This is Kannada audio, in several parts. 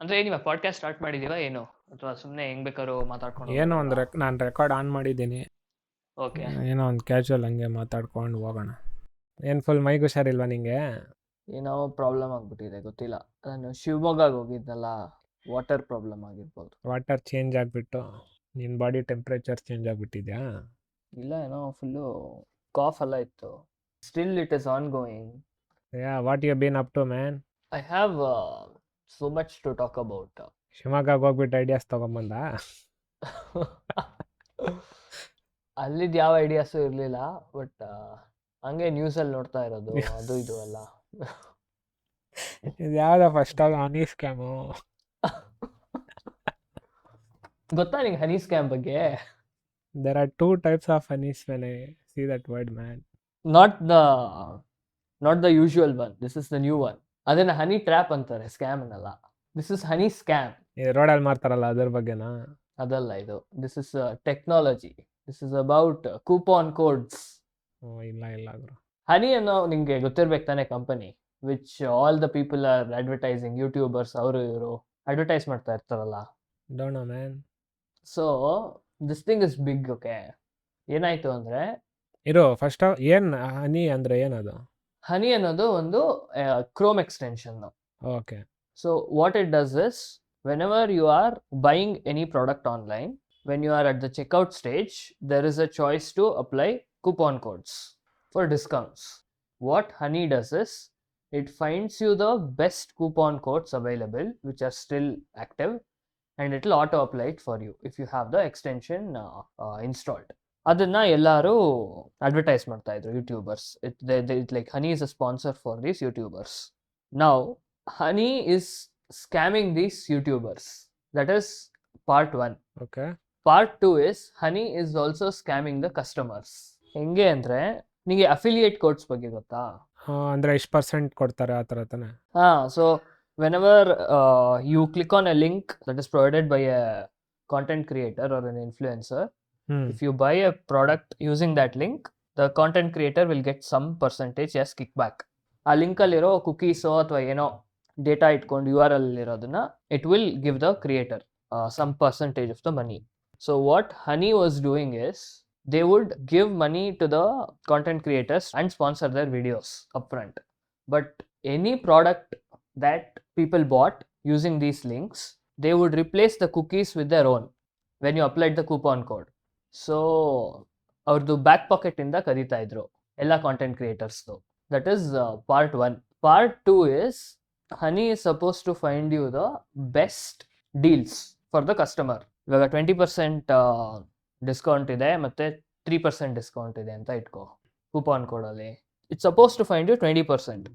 ಅಂದ್ರೆ ಇವಾಗ ಪಾಡ್ಕಾಸ್ಟ್ ಸ್ಟಾರ್ಟ್ ಮಾಡಿದೀವಾ ಏನು, ಅಥವಾ ಸುಮ್ಮನೆ ಹೆಂಗ್ ಬೇಕಾದ್ರೂ ಮಾತಾಡ್ಕೊಂಡು ಏನೋ ಹೋಗೋದಾ? ಒಂದು ನಾನು ರೆಕಾರ್ಡ್ ಆನ್ ಮಾಡಿದ್ದೀನಿ. ಓಕೆ. ಏನೋ ಒಂದು ಕ್ಯಾಶುವಲ್ ಹಂಗೆ ಮಾತಾಡ್ಕೊಂಡು ಹೋಗೋಣ. ಏನು ಫುಲ್ ಮೈಗೆ ಹುಷಾರಿಲ್ವಾ ನಿಂಗೆ? ಏನೋ ಪ್ರಾಬ್ಲಮ್ ಆಗ್ಬಿಟ್ಟಿದೆ, ಗೊತ್ತಿಲ್ಲ. ನಾನು ಶಿವಮೊಗ್ಗಗೆ ಹೋಗಿದ್ನಲ್ಲ, ವಾಟರ್ ಪ್ರಾಬ್ಲಮ್ ಆಗಿರ್ಬೋದು. ವಾಟರ್ ಚೇಂಜ್ ಆಗಿಬಿಟ್ಟು ನಿನ್ನ ಬಾಡಿ ಟೆಂಪ್ರೇಚರ್ ಚೇಂಜ್ ಆಗಿಬಿಟ್ಟಿದ್ಯಾ? ಇಲ್ಲ, ಏನೋ ಫುಲ್ಲು ಕಾಫ್ ಎಲ್ಲ ಇತ್ತು. Still it is on going. What you been up to man? I have so much to talk about. ಶಿವಮೊಗ್ಗಗೆ ಹೋಗ್ಬಿಟ್ಟು ಐಡಿಯಾಸ್ ತೊಗೊಂಬಂದ? ಅಲ್ಲಿದ್ದು ಯಾವ ಐಡಿಯಾಸು ಇರಲಿಲ್ಲ, ಬಟ್ ಹಂಗೆ ನ್ಯೂಸಲ್ಲಿ ನೋಡ್ತಾ ಇರೋದು ಅದು ಇದು ಅಲ್ಲ. ಇದು ಯಾವುದೋ ಫಸ್ಟಾಗಿ ಹನಿ ಸ್ಕ್ಯಾಮು. ಗೊತ್ತಾ ನಿಂಗೆ ಹನಿ ಸ್ಕ್ಯಾಮ್ ಬಗ್ಗೆ? There are two types of honeys when I see that word, man. Not the usual one, this is the new one. ಅದನ್ನ ಹನಿ ಟ್ರ್ಯಾಪ್ ಅಂತಾರೆ, ಸ್ಕ್ಯಾಮ್ ಅನ್ನಲ್ಲ. This is honey scam. ಈ ರೋಡಲ್ಲಿ ಮಾರ್ತಾರಲ್ಲ ಅದ್ರ ಬಗ್ಗೆನಾ? ಅದಲ್ಲ ಇದು. This is technology. This is about coupon codes. ಇಲ್ಲ ಗುರು. ಹನಿ ಅನ್ನೋ ನಿಂಗೆ ಗೊತ್ತಿರ್ಬೇಕು ತಾನೇ, company which all the people are advertising, YouTubers ಅವರು ಇವರು ಅಡ್ವರ್ಟೈಸ್ ಮಾಡ್ತಾ ಇರ್ತಾರಲ್ಲ. Don't know man. So this thing is big. Okay, ಏನಾಯ್ತು ಅಂದ್ರೆ, ಇರೋ ಫಸ್ಟ್ ಏನು ಹನಿ ಅಂದರೆ ಏನದು? ಹನಿ ಅನ್ನೋದು ಒಂದು Chrome extension. Okay. So what it does is, whenever you are buying any product online, when you are at the checkout stage, there is a choice to apply coupon codes for discounts. What Honey does is, it finds you the best coupon codes available which are still active, and it will auto apply it for you if you have the extension installed. ಅದನ್ನ ಎಲ್ಲರೂ ಅಡ್ವರ್ಟೈಸ್ ಮಾಡ್ತಾ ಇದ್ರು, YouTubers. It like honey is a sponsor for these YouTubers. Now Honey is scamming these YouTubers. That is part 1. Okay. Part 2 is Honey is also scamming the customers. ಹೆಂಗೆ ಅಂದರೆ, ನಿಮಗೆ ಅಫಿಲಿಯೇಟ್ ಕೋಡ್ಸ್ ಬಗ್ಗೆ ಗೊತ್ತಾ? ಅಂದರೆ ಎಷ್ಟು ಪರ್ಸೆಂಟ್ ಕೊಡ್ತಾರೆ ಆ ಥರ ತಾನೆ? So whenever you click on a link that is provided by a content creator or an influencer, if you buy a product using that link, the content creator will get some percentage as kickback. ಆ ಲಿಂಕಲ್ಲಿರೋ ಕುಕೀಸೋ ಅಥವಾ ಏನೋ ಡೇಟಾ ಇಟ್ಕೊಂಡು ಯು ಆರ್ ಎಲ್ ಇರೋದನ್ನ it will give the creator some percentage of the money. So what honey was doing is, they would give money to the content creators and sponsor their videos upfront. But any product that people bought using these links, they would replace the cookies with their own when you applied the coupon code. So ಅವ್ರದ್ದು ಬ್ಯಾಕ್ ಪಾಕೆಟ್ ಇಂದ ಕರೀತಾ ಇದ್ರು ಎಲ್ಲ ಕಾಂಟೆಂಟ್ ಕ್ರಿಯೇಟರ್ಸ್ದು. That is part 1. Part 2 is, Honey is supposed to find you the best deals for the customer. ಇವಾಗ 20% ಡಿಸ್ಕೌಂಟ್ ಇದೆ ಮತ್ತೆ 3% ಡಿಸ್ಕೌಂಟ್ ಇದೆ ಅಂತ ಇಟ್ಕೋ ಕೂಪಾನ್ ಕೋಡಲ್ಲಿ. It's suppose to find you 20%.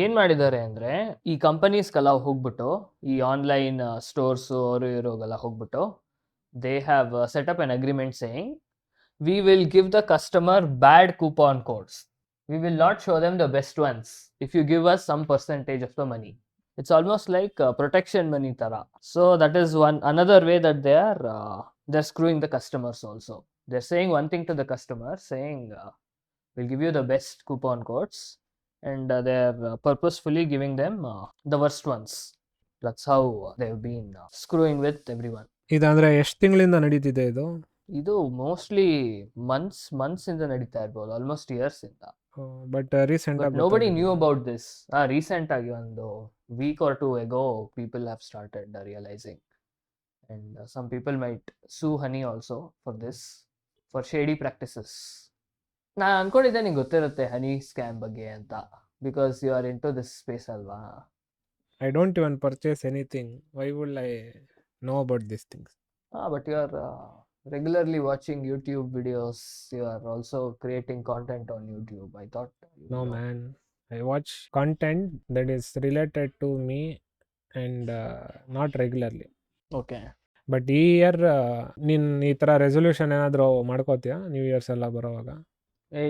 ಏನು ಮಾಡಿದ್ದಾರೆ ಅಂದರೆ, ಈ ಕಂಪನೀಸ್ಗೆಲ್ಲ ಹೋಗ್ಬಿಟ್ಟು, ಈ ಆನ್ಲೈನ್ ಸ್ಟೋರ್ಸು ಅವರು ಇರೋಗೆಲ್ಲ ಹೋಗ್ಬಿಟ್ಟು, they have set up an agreement saying, we will give the customer bad coupon codes. We will not show them the best ones if you give us some percentage of the money. It's almost like protection money tara. So that is another way that they're screwing the customers also. They're saying one thing to the customer, saying we'll give you the best coupon codes, and they're purposefully giving them the worst ones. That's how they've been screwing with everyone. ಇದಂದರೆ ಎಷ್ಟು ತಿಂಗಳಿಂದ ನಡೀತಿದೆ ಇದು? ಇದು ಮೋಸ್ಟ್ಲಿ ಮಂತ್ಸ್ ಇಂದ ನಡೀತಾ ಇರ್ಬೋದು, ಆಲ್ಮೋಸ್ಟ್ ಇಯರ್ಸ್ ಇಂದ. But recent nobody knew about this. Recent ಆಗಿ ಒಂದು week or 2 ago people have started realising, and some people might sue Honey also for this, for shady practices. ನಾನು ಅನ್ಕೊಂಡಿದ್ದೆ ನಿಂಗೆ ಗೊತ್ತಿರುತ್ತೆ ಹನಿ ಸ್ಕ್ಯಾಮ್ ಬಗ್ಗೆ ಅಂತ, because you are in to this space ಅಲ್ವಾ. I don't even purchase anything. Why would I know about these things? But you are regularly watching YouTube videos. You are also creating content on YouTube. I thought No man, I watch content that is related to me and not regularly. Okay. But ಈ ಇಯರ್ ನೀನು ಈ ಥರ ರೆಸೊಲ್ಯೂಷನ್ ಏನಾದರೂ ಮಾಡ್ಕೋತೀಯಾ ನ್ಯೂ ಇಯರ್ಸ್ ಎಲ್ಲ ಬರೋವಾಗ?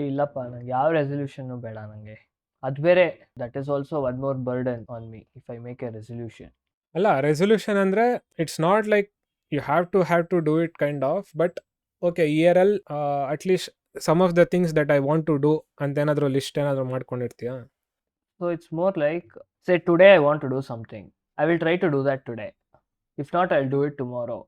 ಇಲ್ಲಪ್ಪ, ನಂಗೆ ಯಾವ ರೆಸೊಲ್ಯೂಷನ್ನು ಬೇಡ ನನಗೆ. ಅದು ಬೇರೆ, that is also one more burden on me if I make a resolution. ಅಲ್ಲ, ರೆಸೊಲ್ಯೂಷನ್ ಅಂದರೆ it's not like you have to do it kind of, but okay ಇಯರಲ್ಲಿ at least some of the things that I want to do ಅಂತ ಏನಾದರೂ ಲಿಸ್ಟ್ ಏನಾದರೂ ಮಾಡ್ಕೊಂಡಿರ್ತೀಯಾ? So it's more like, say today I want to do something. I will try to do that today. If not I will do it tomorrow.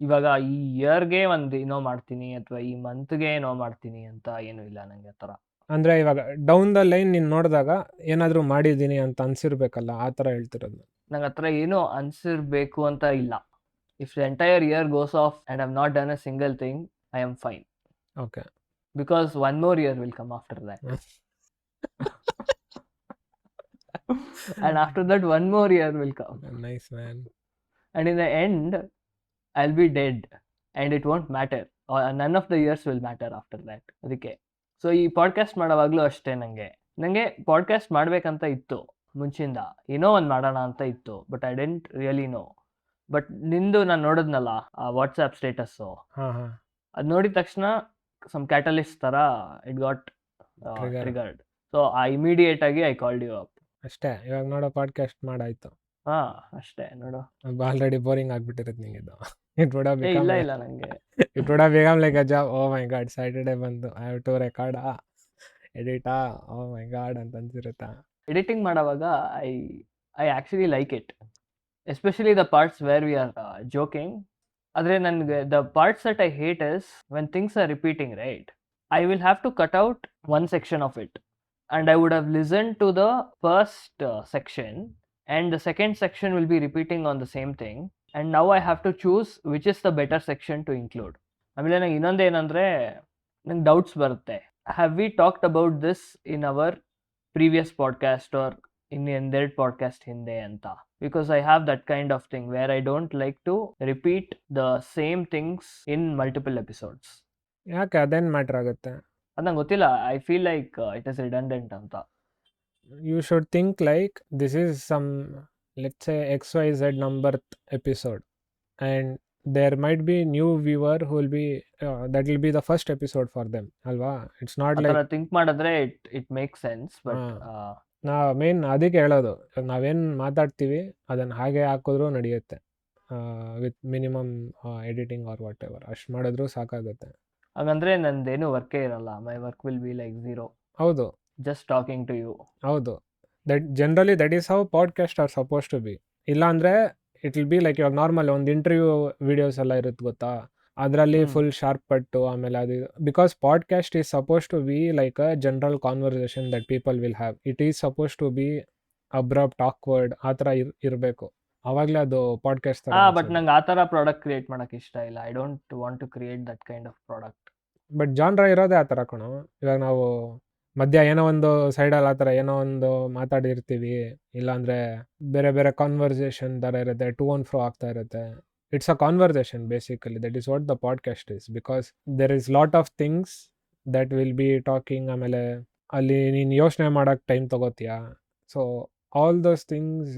ಇವಾಗ ಈ ಇಯರ್ಗೆ ಒಂದು ಏನೋ ಮಾಡ್ತೀನಿ ಅಥವಾ ಈ ಮಂತ್ಗೆ ಏನೋ ಮಾಡ್ತೀನಿ ಅಂತ ಏನೂ ಇಲ್ಲ ನನಗೆ ಆ ಥರ. ಅಂದರೆ ಇವಾಗ ಡೌನ್ ದ ಲೈನ್ ನೀನು ನೋಡಿದಾಗ ಏನಾದರೂ ಮಾಡಿದ್ದೀನಿ ಅಂತ ಅನಿಸಿರ್ಬೇಕಲ್ಲ, ಆ ಥರ ಹೇಳ್ತಿರೋದು. ನಂಗೆ ಆ ಥರ ಏನೂ ಅನಿಸಿರ್ಬೇಕು ಅಂತ ಇಲ್ಲ. If the entire year goes of and I have not done a single thing, I am fine. Okay. Because one more year will come after that. And after that, one more year will come. Nice, man. And in the end, I'll be dead. And it won't matter. Or none of the years will matter after that. ಅದಕ್ಕೆ ಸೊ ಈ ಪಾಡ್ಕಾಸ್ಟ್ ಮಾಡೋವಾಗಲೂ ಅಷ್ಟೇ ನನಗೆ ಪಾಡ್ಕಾಸ್ಟ್ ಮಾಡಬೇಕಂತ ಇತ್ತು ಮುಂಚಿಂದ. ಏನೋ ಒಂದು ಮಾಡೋಣ ಅಂತ ಇತ್ತು, but I don't really know. But ನಿಂದು ನಾನು ನೋಡಿದ್ನಲ್ಲ ಆ ವಾಟ್ಸಾಪ್ ಸ್ಟೇಟಸ್ಸು, ಅದು ನೋಡಿದ ತಕ್ಷಣ some catalyst ತರ it got triggered. So I immediately I called you up. ಅಷ್ಟೇ. ಇವಾಗ ನೋಡೋ ಪಾಡ್ಕಾಸ್ಟ್ ಮಾಡಾಯ್ತು. ಅಷ್ಟೇ ನೋಡು. ಆಲ್ರೆಡಿ ಬೋರಿಂಗ್ ಆಗ್ಬಿಟ್ಟಿರುತ್ತೆ ನಿಂಗೆ ಇದು. ಇಟ್ ವುಡ್ ಹ್ಯಾವ್ ಇಲ್ಲ ನಂಗೆ it would have become like a job. Oh my God, Saturday ಬಂದು ಐ ಹ್ಯಾವ್ ಟು ರೆಕಾರ್ಡ್ ಎಡಿಟಾ, ಓ ಮೈ ಗಾಡ್ ಅಂತ ಅನ್ಸಿರುತ್ತಾ. ಎಡಿಟಿಂಗ್ ಮಾಡೋವಾಗ I actually like it, especially the parts where we are joking. ಆದರೆ ನನಗೆ the parts that I hate is when things are repeating, right? I will have to cut out one section of it and I would have listened to the first section, and the second section will be repeating on the same thing, and now I have to choose which is the better section to include. ಆಮೇಲೆ ನಂಗೆ ಇನ್ನೊಂದು ಏನಂದರೆ, ನಂಗೆ ಡೌಟ್ಸ್ ಬರುತ್ತೆ. Have we talked about this in our previous podcast or in ಎಂದೆರಡು ಪಾಡ್ಕಾಸ್ಟ್ ಹಿಂದೆ ಅಂತ? Because I have that kind of thing where I don't like to repeat the same things in multiple episodes. ಯಾಕೆ ಅದೇನು ಮ್ಯಾಟ್ರ್ ಆಗುತ್ತೆ? ಅದು ನಂಗೆ ಗೊತ್ತಿಲ್ಲ. I feel like it is redundant ಅಂತ. You should think like this is some, let's say XYZ numberth episode, and there might be new viewer who will be that will be the first episode for them, alva? It's not like think ಮಾಡಿದ್ರೆ ಇಟ್ ಮೇಕ್ ಸೆನ್ಸ್. ಬಟ್ ನಾ ಮೇನ್ ಅದಕ್ಕೆ ಹೇಳೋದು, ನಾವೇನು ಮಾತಾಡ್ತೀವಿ ಅದನ್ನು ಹಾಗೆ ಹಾಕಿದ್ರೂ ನಡೆಯುತ್ತೆ, with minimum editing or whatever. ಅಷ್ಟು ಮಾಡಿದ್ರೂ ಸಾಕಾಗುತ್ತೆ. ಹಾಗಂದ್ರೆ ನಂದೇನು ವರ್ಕೇ ಇರಲ್ಲ. My work will be like zero. ಹೌದು, ಜಸ್ಟ್ ಟಾಕಿಂಗ್ ಟು ಯು. ಹೌದು. That generally that is how podcast are suppose to be. ಇಲ್ಲಾಂದರೆ ಇಟ್ ವಿಲ್ ಬಿ ಲೈಕ್ ಇವಾಗ ನಾರ್ಮಲ್ ಒಂದು ಇಂಟರ್ವ್ಯೂ ವಿಡಿಯೋಸ್ ಎಲ್ಲ ಇರುತ್ತೆ ಗೊತ್ತಾ, ಅದರಲ್ಲಿ ಫುಲ್ ಶಾರ್ಪ್ ಪಟ್ಟು ಆಮೇಲೆ ಅದು, because podcast is supposed to be like a general conversation that people will have. It is supposed to be abrupt, awkward, ಆ ಥರ ಇರಬೇಕು. ಅವಾಗಲೇ ಅದು ಪಾಡ್ಕಾಸ್ಟ್. ಬಟ್ ನಂಗೆ ಆ ಥರ ಪ್ರಾಡಕ್ಟ್ ಕ್ರಿಯೇಟ್ ಮಾಡೋಕ್ಕೆ ಇಷ್ಟ ಇಲ್ಲ. I don't want to create that kind of product. But genre ಇರೋದೇ ಆ ಥರ ಕಣೋ. ಇವಾಗ ನಾವು ಮಧ್ಯ ಏನೋ ಒಂದು ಸೈಡಲ್ಲಿ ಆ ಥರ ಏನೋ ಒಂದು ಮಾತಾಡಿರ್ತೀವಿ, ಇಲ್ಲಾಂದರೆ ಬೇರೆ ಬೇರೆ ಕಾನ್ವರ್ಸೇಷನ್ ಥರ ಇರುತ್ತೆ, ಟು ಆನ್ ಫ್ರೋ ಆಗ್ತಾ ಇರುತ್ತೆ. It's a conversation basically. That is what the podcast is, because there is lot of things that will be talking. ಆಮೇಲೆ ಅಲ್ಲಿ ನೀನು ಯೋಚನೆ ಮಾಡೋಕ್ಕೆ ಟೈಮ್ ತೊಗೋತೀಯ. So all those things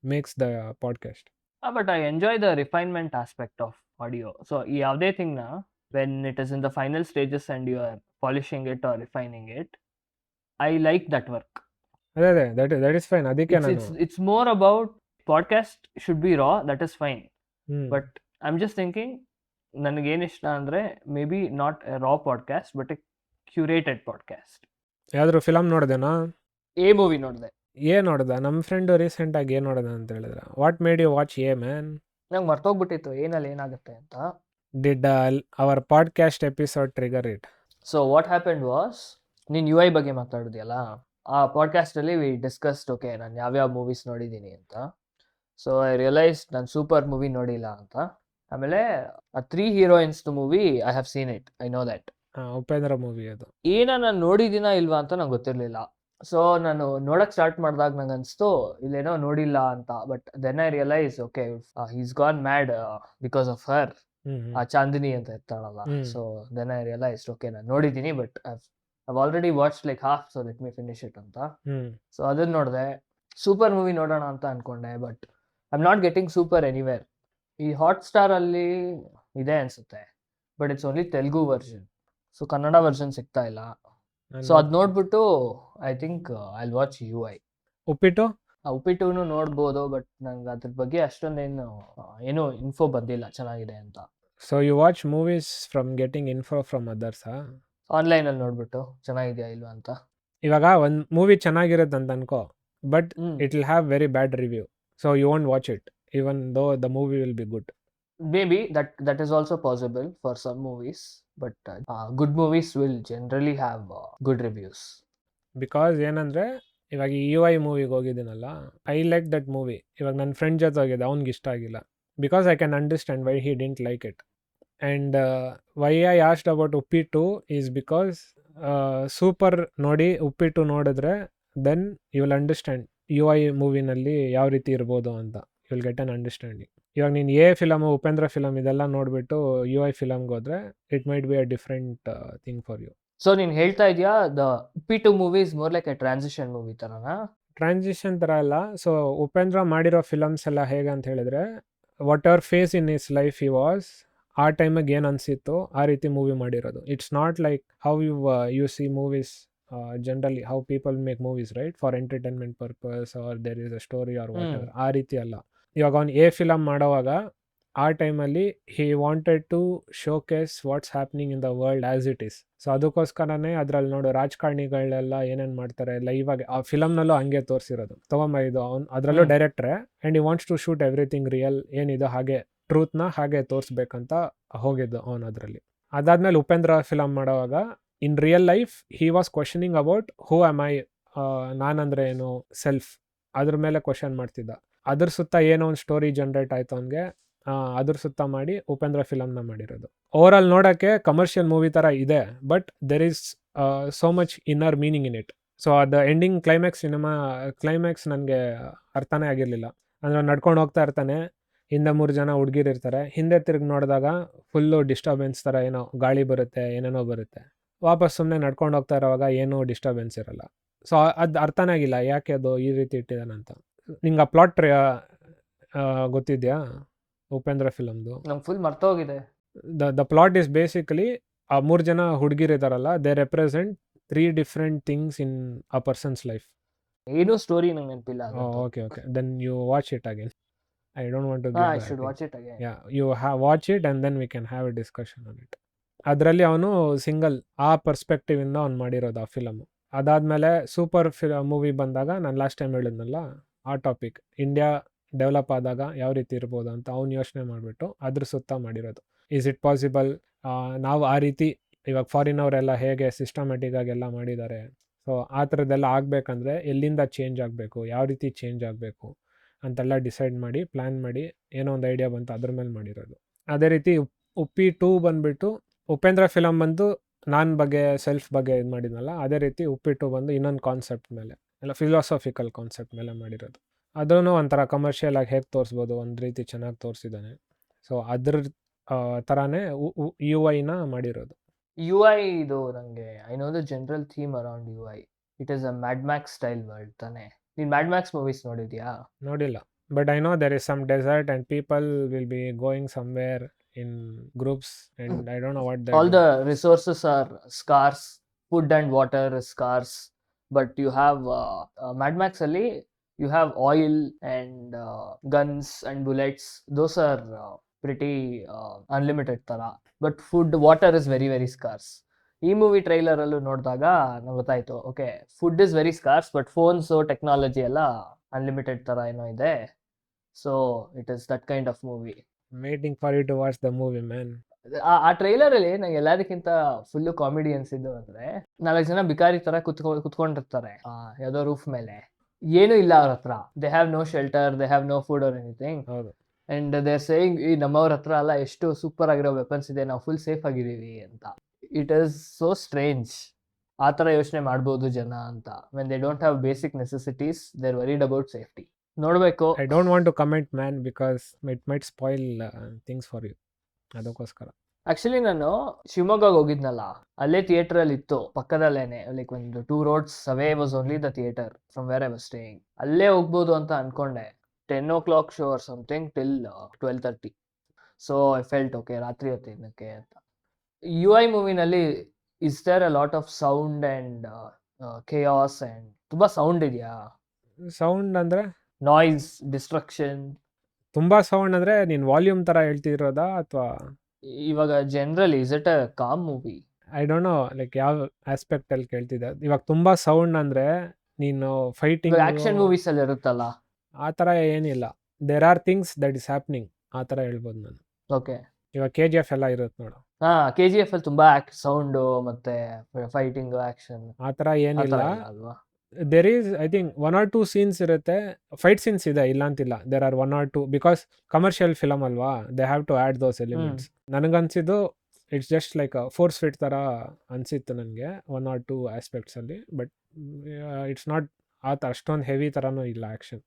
makes the podcast. But I enjoy the refinement aspect of audio. So ಈ ಯಾವುದೇ ಥಿಂಗ್ನ when it is in the final stages and you are polishing it or refining it, I like that work. ಅದೇ that is fine. ಅದಕ್ಕೆ it's more about podcast should be raw, that is fine. But I'm just thinking, ನನಗೆ ಏನು ಇಷ್ಟ ಅಂದರೆ maybe not a raw podcast but a curated podcast. ಯಾವ್ದಾದ್ರು ಫಿಲಮ್ ನೋಡಿದೆನಾ? ಮೂವಿ ನೋಡಿದೆ. ನೋಡ್ದ? ನಮ್ಮ ಫ್ರೆಂಡು ರೀಸೆಂಟಾಗಿ ಏನು ನೋಡಿದ ಅಂತ ಹೇಳಿದ್ರೆ, what made you watch man? ನಂಗೆ ಮರ್ತೋಗ್ಬಿಟ್ಟಿತ್ತು ಏನಲ್ಲಿ ಏನಾಗುತ್ತೆ ಅಂತ. Did our podcast episode trigger it? So what happened was, ನೀನು UI ಬಗ್ಗೆ ಮಾತಾಡಿದ್ಯಲ್ಲ, ಆ ಪಾಡ್ಕಾಸ್ಟಲ್ಲಿ ವಿ ಡಿಸ್ಕಸ್ಡ್, ಓಕೆ ನಾನು ಯಾವ್ಯಾವ ಮೂವೀಸ್ ನೋಡಿದ್ದೀನಿ ಅಂತ. ಸೊ ಐ ರಿಯಲೈಸ್ ನಾನು ಸೂಪರ್ ಮೂವಿ ನೋಡಿಲ್ಲ ಅಂತ. ಆಮೇಲೆ ಆ 3 heroines movie I have seen it, I know that. Upendra movie ಅದು. ನಾನು ನೋಡಿದ್ದೀನಾ ಇಲ್ವಾ ಅಂತ ನಂಗೆ ಗೊತ್ತಿರಲಿಲ್ಲ. ಸೊ ನಾನು ನೋಡಕ್ಕೆ ಸ್ಟಾರ್ಟ್ ಮಾಡಿದಾಗ ನಂಗೆ ಅನಿಸ್ತು ಇಲ್ಲೇನೋ ನೋಡಿಲ್ಲ ಅಂತ. But then I realise, okay he's gone mad because of her, ಆ ಚಾಂದಿನಿ ಅಂತ ಇರ್ತಾಳಲ್ಲ. So then I realised, okay ನಾನು ನೋಡಿದ್ದೀನಿ but I've already watch like half, so let me finish it ಅಂತ. ಸೊ ಅದನ್ನ ನೋಡಿದೆ. ಸೂಪರ್ ಮೂವಿ ನೋಡೋಣ ಅಂತ ಅನ್ಕೊಂಡೆ, but I am not getting super anywhere. ಈ ಹಾಟ್ಸ್ಟಾರಲ್ಲಿ ಇದೆ ಅನ್ಸುತ್ತೆ, but it's only Telugu version. So Kannada version ಸಿಗ್ತಾ ಇಲ್ಲ. ಸೊ ಅದು ನೋಡ್ಬಿಟ್ಟು I think I will watch UI. ಉಪ್ಪಿಟ್ಟು ನೋಡ್ಬೋದು, ಬಟ್ ನಂಗೆ ಅದ್ರ ಬಗ್ಗೆ ಅಷ್ಟೊಂದೇನು ಏನೂ ಇನ್ಫೋ ಬಂದಿಲ್ಲ ಚೆನ್ನಾಗಿದೆ ಅಂತ. So you watch movies from getting info from others? ಆನ್ಲೈನಲ್ಲಿ ನೋಡ್ಬಿಟ್ಟು ಚೆನ್ನಾಗಿದೆಯಾ ಇಲ್ವಾ ಅಂತ. ಇವಾಗ ಒಂದು ಮೂವಿ ಚೆನ್ನಾಗಿರುತ್ತೆ ಅಂತ ಅನ್ಕೋ, but it will have very bad review. So you won't watch it, even though the movie will be good. Maybe that is also possible for some movies, but good movies will generally have good reviews. Because ಏನಂದರೆ ಇವಾಗ ಈ UI ಮೂವಿಗೆ ಹೋಗಿದ್ದೀನಲ್ಲ, ಐ ಲೈಕ್ ದಟ್ ಮೂವಿ. ಇವಾಗ ನನ್ನ ಫ್ರೆಂಡ್ ಜೊತೆ ಹೋಗಿದ್ದೆ, ಅವ್ನಿಗೆ ಇಷ್ಟ ಆಗಿಲ್ಲ. Because I can understand why he didn't like it. And why I asked about Uppittu is because super ನೋಡಿ ಉಪ್ಪಿಟ್ಟು ನೋಡಿದ್ರೆ then you will understand UI ಮೂವಿನಲ್ಲಿ ಯಾವ ರೀತಿ ಇರ್ಬೋದು ಅಂತ. You will get an understanding. ಇವಾಗ ನೀನು ಫಿಲಮು, ಉಪೇಂದ್ರ ಫಿಲಮ್ ಇದೆಲ್ಲ ನೋಡಿಬಿಟ್ಟು UI ಫಿಲಮ್ಗೆ ಹೋದರೆ it might be a different thing for you. So ನೀನು ಹೇಳ್ತಾ ಇದೆಯಾ the Uppittu movie is more like a transition movie ಥರನಾ? ಟ್ರಾನ್ಸಿಷನ್ ಥರ ಅಲ್ಲ. ಸೊ ಉಪೇಂದ್ರ ಮಾಡಿರೋ ಫಿಲಮ್ಸ್ ಎಲ್ಲ ಹೇಗೆ ಅಂತ ಹೇಳಿದ್ರೆ, whatever face in his life he was, ಆ ಟೈಮಿಗೆ ಏನು ಅನಿಸಿತ್ತು ಆ ರೀತಿ ಮೂವಿ ಮಾಡಿರೋದು. It's not like how you see movies generally, how people make movies right for entertainment purpose or there is a story or whatever. ಆ ರೀತಿ ಅಲ್ಲ. ಇವಾಗ ಅವ್ನು ಫಿಲಮ್ ಮಾಡೋವಾಗ ಆ ಟೈಮಲ್ಲಿ he wanted to showcase what's happening in the world as it is. So ಅದಕ್ಕೋಸ್ಕರನೇ ಅದ್ರಲ್ಲಿ ನೋಡು ರಾಜಕಾರಣಿಗಳೆಲ್ಲ ಏನೇನು ಮಾಡ್ತಾರೆ ಲೈವ್ ಆಗಿ ಆ ಫಿಲಮ್ನಲ್ಲೂ ಹಂಗೆ ತೋರಿಸಿರೋದು. ಇದು ಅವ್ನು ಅದರಲ್ಲೂ ಡೈರೆಕ್ಟ್ರೆ, and he wants to shoot everything real, ಏನಿದೆ ಹಾಗೆ ಟ್ರೂತ್ನ ಹಾಗೆ ತೋರಿಸ್ಬೇಕಂತ ಹೋಗಿದ್ದು ಅವನು ಅದರಲ್ಲಿ. ಅದಾದ್ಮೇಲೆ ಉಪೇಂದ್ರ ಫಿಲಮ್ ಮಾಡೋವಾಗ in real life he was questioning about who am I, ನಾನಂದ್ರೆ ಏನು, ಸೆಲ್ಫ್, ಅದ್ರ ಮೇಲೆ ಕ್ವಶನ್ ಮಾಡ್ತಿದ್ದ. ಅದ್ರ ಸುತ್ತ ಏನೋ ಒಂದು ಸ್ಟೋರಿ ಜನ್ರೇಟ್ ಆಯಿತು ಅವನಿಗೆ, ಅದ್ರ ಸುತ್ತ ಮಾಡಿ ಉಪೇಂದ್ರ ಫಿಲಮ್ನ ಮಾಡಿರೋದು. ಓವರ್ ಆಲ್ ನೋಡೋಕ್ಕೆ ಕಮರ್ಷಿಯಲ್ ಮೂವಿ ಥರ ಇದೆ, but there is so much inner meaning in it. So ಅದು ಎಂಡಿಂಗ್ ಕ್ಲೈಮ್ಯಾಕ್ಸ್ ನನಗೆ ಅರ್ಥನೇ ಆಗಿರಲಿಲ್ಲ. ಅಂದರೆ ನಡ್ಕೊಂಡು ಹೋಗ್ತಾ ಇರ್ತಾನೆ, ಹಿಂದೆ 3 ಜನ ಹುಡುಗಿರು ಇರ್ತಾರೆ, ಹಿಂದೆ ತಿರುಗಿ ನೋಡಿದಾಗ ಫುಲ್ಲು ಡಿಸ್ಟರ್ಬೆನ್ಸ್ ಥರ ಏನೋ ಗಾಳಿ ಬರುತ್ತೆ, ಏನೇನೋ ಬರುತ್ತೆ. ವಾಪಸ್ ಸುಮ್ಮನೆ ನಡ್ಕೊಂಡು ಹೋಗ್ತಾ ಇರೋವಾಗ ಏನೂ ಡಿಸ್ಟರ್ಬೆನ್ಸ್ ಇರಲ್ಲ. ಸೊ ಅದು ಅರ್ಥನೇ ಆಗಿಲ್ಲ ಯಾಕೆ ಅದು ಈ ರೀತಿ ಇಟ್ಟಿದ್ದಾನಂತ. ನಿಂಗೆ ಆ ಪ್ಲಾಟ್ ಗೊತ್ತಿದೆಯಾ ಉಪೇಂದ್ರ ಫಿಲಮ್ದು? ನಂಗೆ ಫುಲ್ ಮರ್ತೋಗಿದೆ. ದ ಪ್ಲಾಟ್ ಇಸ್ ಬೇಸಿಕಲಿ ಆ 3 ಜನ ಹುಡುಗಿರು ಇದ್ದಾರಲ್ಲ, they represent 3 different things in a person's life. ಏನೂ ಸ್ಟೋರಿ ನಂಗೆ ನೆನಪಿಲ್ಲ. Okay then you watch it again. I don't want to give I should watch it again. Yeah, you watch it and then we can have a discussion on it. ಅದರಲ್ಲಿ ಅವನು ಸಿಂಗಲ್ ಆ ಪರ್ಸ್ಪೆಕ್ಟಿವ್ ಇಂದ ಅವ್ನು ಮಾಡಿರೋದು ಆ ಫಿಲಮು. ಅದಾದಮೇಲೆ ಸೂಪರ್ ಮೂವಿ ಬಂದಾಗ ನಾನು ಲಾಸ್ಟ್ ಟೈಮ್ ಹೇಳಿದ್ನಲ್ಲ ಆ ಟಾಪಿಕ್, ಇಂಡಿಯಾ ಡೆವಲಪ್ ಆದಾಗ ಯಾವ ರೀತಿ ಇರ್ಬೋದು ಅಂತ ಅವ್ನು ಯೋಚನೆ ಮಾಡಿಬಿಟ್ಟು ಅದ್ರ ಸುತ್ತ ಮಾಡಿರೋದು. ಈಸ್ ಇಟ್ ಪಾಸಿಬಲ್ ನಾವು ಆ ರೀತಿ ಇವಾಗ ಫಾರಿನವರೆಲ್ಲ ಹೇಗೆ ಸಿಸ್ಟಮ್ಯಾಟಿಕ್ ಆಗೆಲ್ಲ ಮಾಡಿದ್ದಾರೆ, ಸೊ ಆ ಥರದ್ದೆಲ್ಲ ಆಗಬೇಕಂದ್ರೆ ಎಲ್ಲಿಂದ ಚೇಂಜ್ ಆಗಬೇಕು, ಯಾವ ರೀತಿ ಚೇಂಜ್ ಆಗಬೇಕು ಅಂತೆಲ್ಲ ಡಿಸೈಡ್ ಮಾಡಿ ಪ್ಲ್ಯಾನ್ ಮಾಡಿ ಏನೋ ಒಂದು ಐಡಿಯಾ ಬಂತು, ಅದ್ರ ಮೇಲೆ ಮಾಡಿರೋದು. ಅದೇ ರೀತಿ ಉಪ್ಪಿ 2 ಬಂದುಬಿಟ್ಟು ಉಪೇಂದ್ರ ಫಿಲಮ್ ಬಂದು ನಾನು ಬಗ್ಗೆ ಸೆಲ್ಫ್ ಬಗ್ಗೆ ಇದು ಮಾಡಿದ್ನಲ್ಲ, ಅದೇ ರೀತಿ ಉಪ್ಪಿ 2 ಬಂದು ಇನ್ನೊಂದು ಕಾನ್ಸೆಪ್ಟ್ ಮೇಲೆ, ಎಲ್ಲ ಫಿಲಾಸಫಿಕಲ್ ಕಾನ್ಸೆಪ್ಟ್ ಮೇಲೆ ಮಾಡಿರೋದು. ಅದೂ ಒಂಥರ ಕಮರ್ಷಿಯಲ್ ಆಗಿ ಹೇಗೆ ತೋರಿಸ್ಬೋದು ಒಂದು ರೀತಿ ಚೆನ್ನಾಗಿ ತೋರಿಸಿದ್ದಾನೆ. ಸೊ ಅದ್ರ ಥರನೇ UI ಮಾಡಿರೋದು. UI ಇದು ನನಗೆ I know the general theme around UI. It is a Mad Max style world ತಾನೆ. ನೀನು ಮ್ಯಾಡ್ ಮ್ಯಾಕ್ಸ್ ಮೂವೀಸ್ ನೋಡಿದ್ಯಾ? ನೋಡಿಲ್ಲ, but I know there is some desert and people will be going somewhere in groups and I don't know what that all the resources are scarce, food and water is scarce, but you have Mad Max alli you have oil and guns and bullets, those are pretty unlimited tara, but food, water is very very scarce. ಈ ಮೂವಿ ಟ್ರೈಲರ್ ಅಲ್ಲೂ ನೋಡಿದಾಗ ನಂಗೆ ಗೊತ್ತಾಯ್ತು, okay food is very scars but phones technology ಎಲ್ಲ ಅನ್ಲಿಮಿಟೆಡ್ ತರ ಏನೋ ಇದೆ. So it is that kind of movie. waiting for you to watch the movie, man. ಆ ಟ್ರೈಲರ್ ಅಲ್ಲಿ ನಂಗೆ ಎಲ್ಲದಕ್ಕಿಂತ ಫುಲ್ಲು ಕಾಮಿಡಿ ಅನ್ಸಿದ್ದು ಅಂದ್ರೆ 4 ಜನ ಬಿಕಾರಿ ತರ ಕುತ್ಕೊಂಡಿರ್ತಾರೆ ಯಾವ್ದೋ ರೂಫ್ ಮೇಲೆ, ಏನು ಇಲ್ಲ ಅವ್ರ ಹತ್ರ, they have no shelter, they have no food or anything, and they are saying ಈ ನಮ್ಮವ್ರ ಹತ್ರ ಎಲ್ಲ ಎಷ್ಟು ಸೂಪರ್ ಆಗಿರೋ ವೆಪನ್ಸ್ ಇದೆ, ನಾವು ಫುಲ್ ಸೇಫ್ ಆಗಿದ್ದೀವಿ ಅಂತ. It is so strange. ಆ ಥರ ಯೋಚನೆ ಮಾಡ್ಬೋದು ಜನ ಅಂತ. When they don't have basic necessities they are worried about safety. ನೋಡಬೇಕು. I don't want to comment man because it might spoil things for you. ಅದಕ್ಕೋಸ್ಕರ ಆಕ್ಚುಲಿ ನಾನು ಶಿವಮೊಗ್ಗಗೆ ಹೋಗಿದ್ನಲ್ಲ, ಅಲ್ಲೇ ಥಿಯೇಟರ್ ಅಲ್ಲಿ ಇತ್ತು ಪಕ್ಕದಲ್ಲೇನೆ, ಲೈಕ್ ಒಂದು 2 roads away was only the theater from where I was staying. ಅಲ್ಲೇ ಹೋಗ್ಬೋದು ಅಂತ ಅನ್ಕೊಂಡೆ. 10 o'clock show or something till 12:30. So I felt okay ರಾತ್ರಿ ಹೊತ್ತಿನಕ್ಕೆ ಅಂತ. UI ಮೂವಿನಲ್ಲಿ is there a lot of sound and chaos and ತುಂಬಾ ಸೌಂಡ್ ಇದೆಯಾ? ಸೌಂಡ್ ಅಂದ್ರೆ ನಾಯ್ಸ್, ಡಿಸ್ಟ್ರಕ್ಷನ್. ತುಂಬಾ ಸೌಂಡ್ ಅಂದ್ರೆ ನೀನ್ ವಾಲ್ಯೂಮ್ ತರ ಹೇಳ್ತಿರೋದಾ ಅಥವಾ ಇವಾಗ generally is it a calm movie? I don't know like ಯಾವ ಆಸ್ಪೆಕ್ಟ್ ಅಲ್ಲಿ ಕೇಳ್ತಿದ್ದೆ. ಇವಾಗ ತುಂಬಾ ಸೌಂಡ್ ಅಂದ್ರೆ ನೀನು ಫೈಟಿಂಗ್ ಆಕ್ಷನ್ ಮೂವೀಸ್ ಅಲ್ಲಿ ಇರುತ್ತಲ್ಲ, ಆ ಥರ ಏನಿಲ್ಲ. There are things that is happening ಆ ಥರ ಹೇಳ್ಬೋದು ನಾನು. ಓಕೆ. ಇವಾಗ KGF ಎಲ್ಲ ಇರುತ್ತೆ ನೋಡು, KGF ಅಲ್ಲಿ ತುಂಬಾ ಸೌಂಡು ಮತ್ತೆ ಫೈಟಿಂಗ್ ಆಕ್ಷನ್ ಆ ಥರ ಆ ಏನಿಲ್ಲ. ಥರ ಇಲ್ಲ ಅಲ್ವಾ? There is I think 1 or 2 scenes ಇರುತ್ತೆ, ಫೈಟ್ ಸೀನ್ಸ್ ಇದೆ ಇಲ್ಲ ಅಂತಿಲ್ಲ. There are 1 or 2 because commercial film ಅಲ್ವಾ, they have to add those elements. ನನಗನ್ಸಿದ್ದು it's just like force fit ಥರ ಅನಿಸಿತ್ತು ನನಗೆ 1 or 2 ಆಸ್ಪೆಕ್ಟ್ಸಲ್ಲಿ. ಬಟ್ ಇಟ್ಸ್ ನಾಟ್ ಅಷ್ಟೊಂದು ಹೆವಿ ಥರನೂ ಇಲ್ಲ ಆ್ಯಕ್ಷನ್.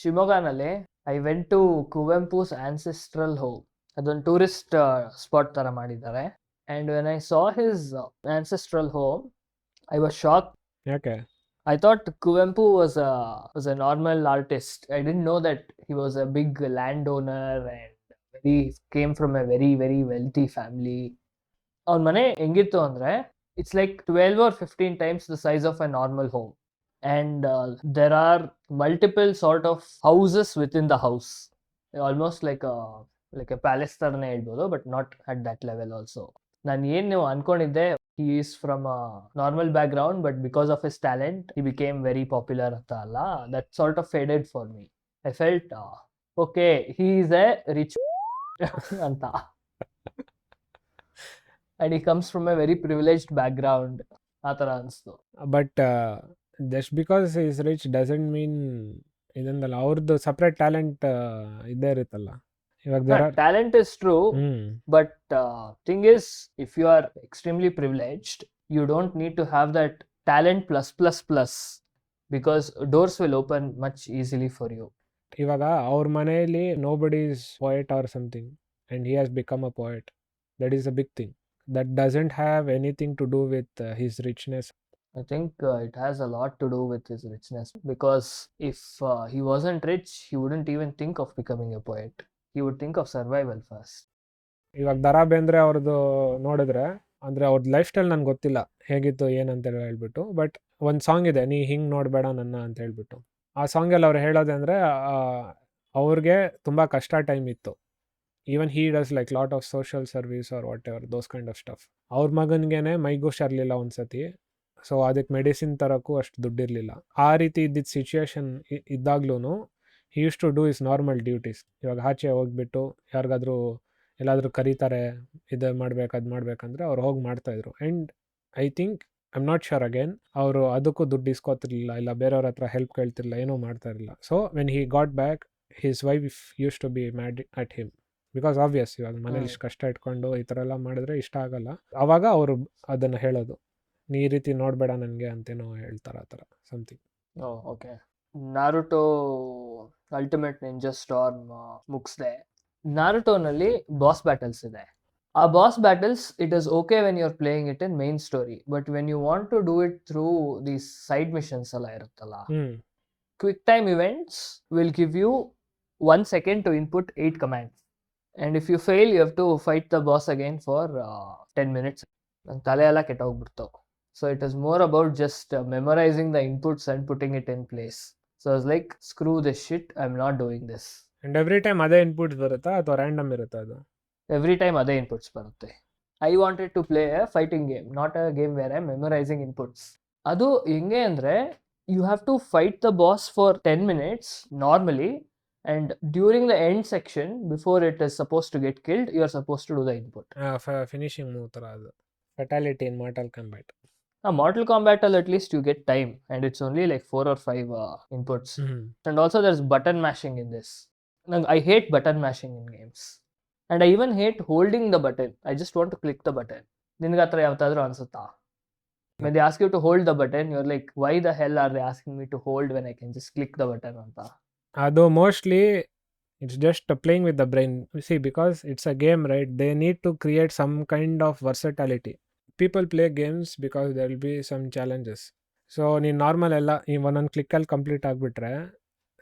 ಶಿವಮೊಗ್ಗನಲ್ಲಿ I went to Kuvempu's ancestral home. ಅದೊಂದು ಟೂರಿಸ್ಟ್ ಸ್ಪಾಟ್ ತರ ಮಾಡಿದ್ದಾರೆ. And when I saw his ancestral home I was shock. ಯಾಕೆ? I thought Kuvempu was a normal artist. I didn't know that he was a big landowner and he came from a very very wealthy family. ಅವನ ಮನೆ ಹೆಂಗಿತ್ತು ಅಂದ್ರೆ it's like 12 or 15 times the size of a normal home. And there are multiple sort of houses within the house. Almost like a palace ತರನೇ ಹೇಳ್ಬೋದು, but not at that level also. ನಾನು ಏನು ಅನ್ಕೊಂಡಿದ್ದೆ, he is from a normal background, but because of his talent, he became very popular ಅಂತ ಅಲ್ಲ, that sort of faded for me. I felt, okay, he is a rich ಅಂತ. And he comes from a very privileged background. ಆ ಥರ ಅನಿಸ್ತು. But just because is rich doesn't mean ಇದಂದಲ್ಲ, ಅವ್ರದ್ದು ಸಪ್ರೇಟ್ ಟ್ಯಾಲೆಂಟ್ ಇದ್ದೇ ಇರುತ್ತಲ್ಲ. ಇವಾಗ talent is true, but thing is if you are extremely privileged you don't need to have that talent plus plus plus, because doors will open much easily for you. ಇವಾಗ ಅವ್ರ ಮನೆಯಲ್ಲಿ nobody is poet or something and he has become a poet. That is a big thing. That doesn't have anything to do with his richness. I think it has a lot to do with his richness, because if he wasn't rich, he wouldn't even think of becoming a poet. He would think of survival first. ಇವಾಗ ದರಾ ಬೇಂದ್ರೆ ಅವ್ರದ್ದು ನೋಡಿದ್ರೆ, ಅಂದರೆ ಅವ್ರದ್ದು ಲೈಫ್ ಸ್ಟೈಲ್ ನನಗೆ ಗೊತ್ತಿಲ್ಲ ಹೇಗಿತ್ತು ಏನಂತೇಳಿ ಹೇಳ್ಬಿಟ್ಟು, ಬಟ್ ಒಂದು ಸಾಂಗ್ ಇದೆ, ನೀ ಹಿಂಗೆ ನೋಡಬೇಡ ನನ್ನ ಅಂತ ಹೇಳ್ಬಿಟ್ಟು. ಆ ಸಾಂಗಲ್ಲಿ ಅವ್ರು ಹೇಳೋದೆ ಅಂದರೆ ಅವ್ರಿಗೆ ತುಂಬ ಕಷ್ಟ ಟೈಮ್ ಇತ್ತು. Even he does like lot of social service or whatever those kind of stuff. ಅವ್ರ ಮಗನಿಗೆ ಮೈಗೂ ಹುಷಾರಿರಲಿಲ್ಲ ಒಂದ್ಸತಿ, ಸೊ ಅದಕ್ಕೆ ಮೆಡಿಸಿನ್ ತರೋಕ್ಕೂ ಅಷ್ಟು ದುಡ್ಡಿರಲಿಲ್ಲ. ಆ ರೀತಿ ಇದ್ದಿದ್ದ ಸಿಚುಯೇಷನ್ ಇದ್ದಾಗ್ಲೂ he use to do is normal duties. ಇವಾಗ ಆಚೆ ಹೋಗ್ಬಿಟ್ಟು ಯಾರಿಗಾದ್ರೂ ಎಲ್ಲಾದರೂ ಕರೀತಾರೆ, ಇದು ಮಾಡ್ಬೇಕು ಅದು ಮಾಡ್ಬೇಕಂದ್ರೆ ಅವ್ರು ಹೋಗಿ ಮಾಡ್ತಾಯಿದ್ರು. And I think I am not sure again, ಅವರು ಅದಕ್ಕೂ ದುಡ್ಡು ಇಸ್ಕೊತಿರ್ಲಿಲ್ಲ, ಇಲ್ಲ ಬೇರೆಯವ್ರ ಹತ್ರ ಹೆಲ್ಪ್ ಕೇಳ್ತಿರ್ಲಿಲ್ಲ, ಏನೂ ಮಾಡ್ತಾ ಇರಲಿಲ್ಲ. So when he got back his wife use to be mad at him, because obvious ಇವಾಗ ಮನೇಲಿ ಇಷ್ಟು ಕಷ್ಟ ಇಟ್ಕೊಂಡು ಈ ಥರ ಎಲ್ಲ ಮಾಡಿದ್ರೆ ಇಷ್ಟ ಆಗಲ್ಲ. ಆವಾಗ ಅವರು ಅದನ್ನು ಹೇಳೋದು, ನೀ ಈ ರೀತಿ ನೋಡಬೇಡ ನನಗೆ ಅಂತೇನೋ ಹೇಳ್ತಾರೆ, ಆ ಥರ something. Okay. Naruto ultimate ninja storm ಮುಗಿಸ್ದೆ. ನಾರುಟೋನಲ್ಲಿ ಬಾಸ್ ಬ್ಯಾಟಲ್ಸ್ ಇದೆ. ಆ boss battles it is okay when you are playing it in main story, but when you want to do it through these side missions ಎಲ್ಲ ಇರುತ್ತಲ್ಲ, quick time events will give you 1 second to input 8 commands. And if you fail, you have to fight the boss again for 10 minutes. And tale ella kettogbiಡ್ತು. So it is more about just memorizing the inputs and putting it in place. So I was like, screw this shit, I'm not doing this. And every time ಅದೇ ಇನ್ಪುಟ್ಸ್ ಬರುತ್ತಾ ಅಥವಾ ರ್ಯಾಂಡಮ್ ಇರುತ್ತಾ ಅದು? Every time ಅದೇ inputs ಬರುತ್ತೆ. I wanted to play a fighting game, not a game where I'm memorizing inputs. ಅದು ಹೆಂಗೆ ಅಂದರೆ, you have to fight the boss for 10 minutes normally, and during the end section, before it is supposed to get killed, you are supposed to do the input. Finishing move ಥರ ಅದು, fatality in mortal combat. Mortal Kombat at least you get time, and it's only like 4 or 5 inputs. And also there's button mashing in this. I hate button mashing in games, and I even hate holding the button. I just want to click the button. ನಿನಗೆ ಹತ್ರ ಯಾವತ್ತಾದ್ರೂ ಅನ್ಸುತ್ತಾ? When they ask you to hold the button, you're like, why the hell are they asking me to hold when I can just click the button ಅಂತ? ಅದು mostly it's just playing with the brain. See, because it's a game, right? They need to create some kind of versatility. People play games because there will be some challenges. So ನೀನು ನಾರ್ಮಲ್ ಎಲ್ಲ ಈ ಒಂದೊಂದು ಕ್ಲಿಕ್ಕಲ್ಲಿ ಕಂಪ್ಲೀಟ್ ಆಗಿಬಿಟ್ರೆ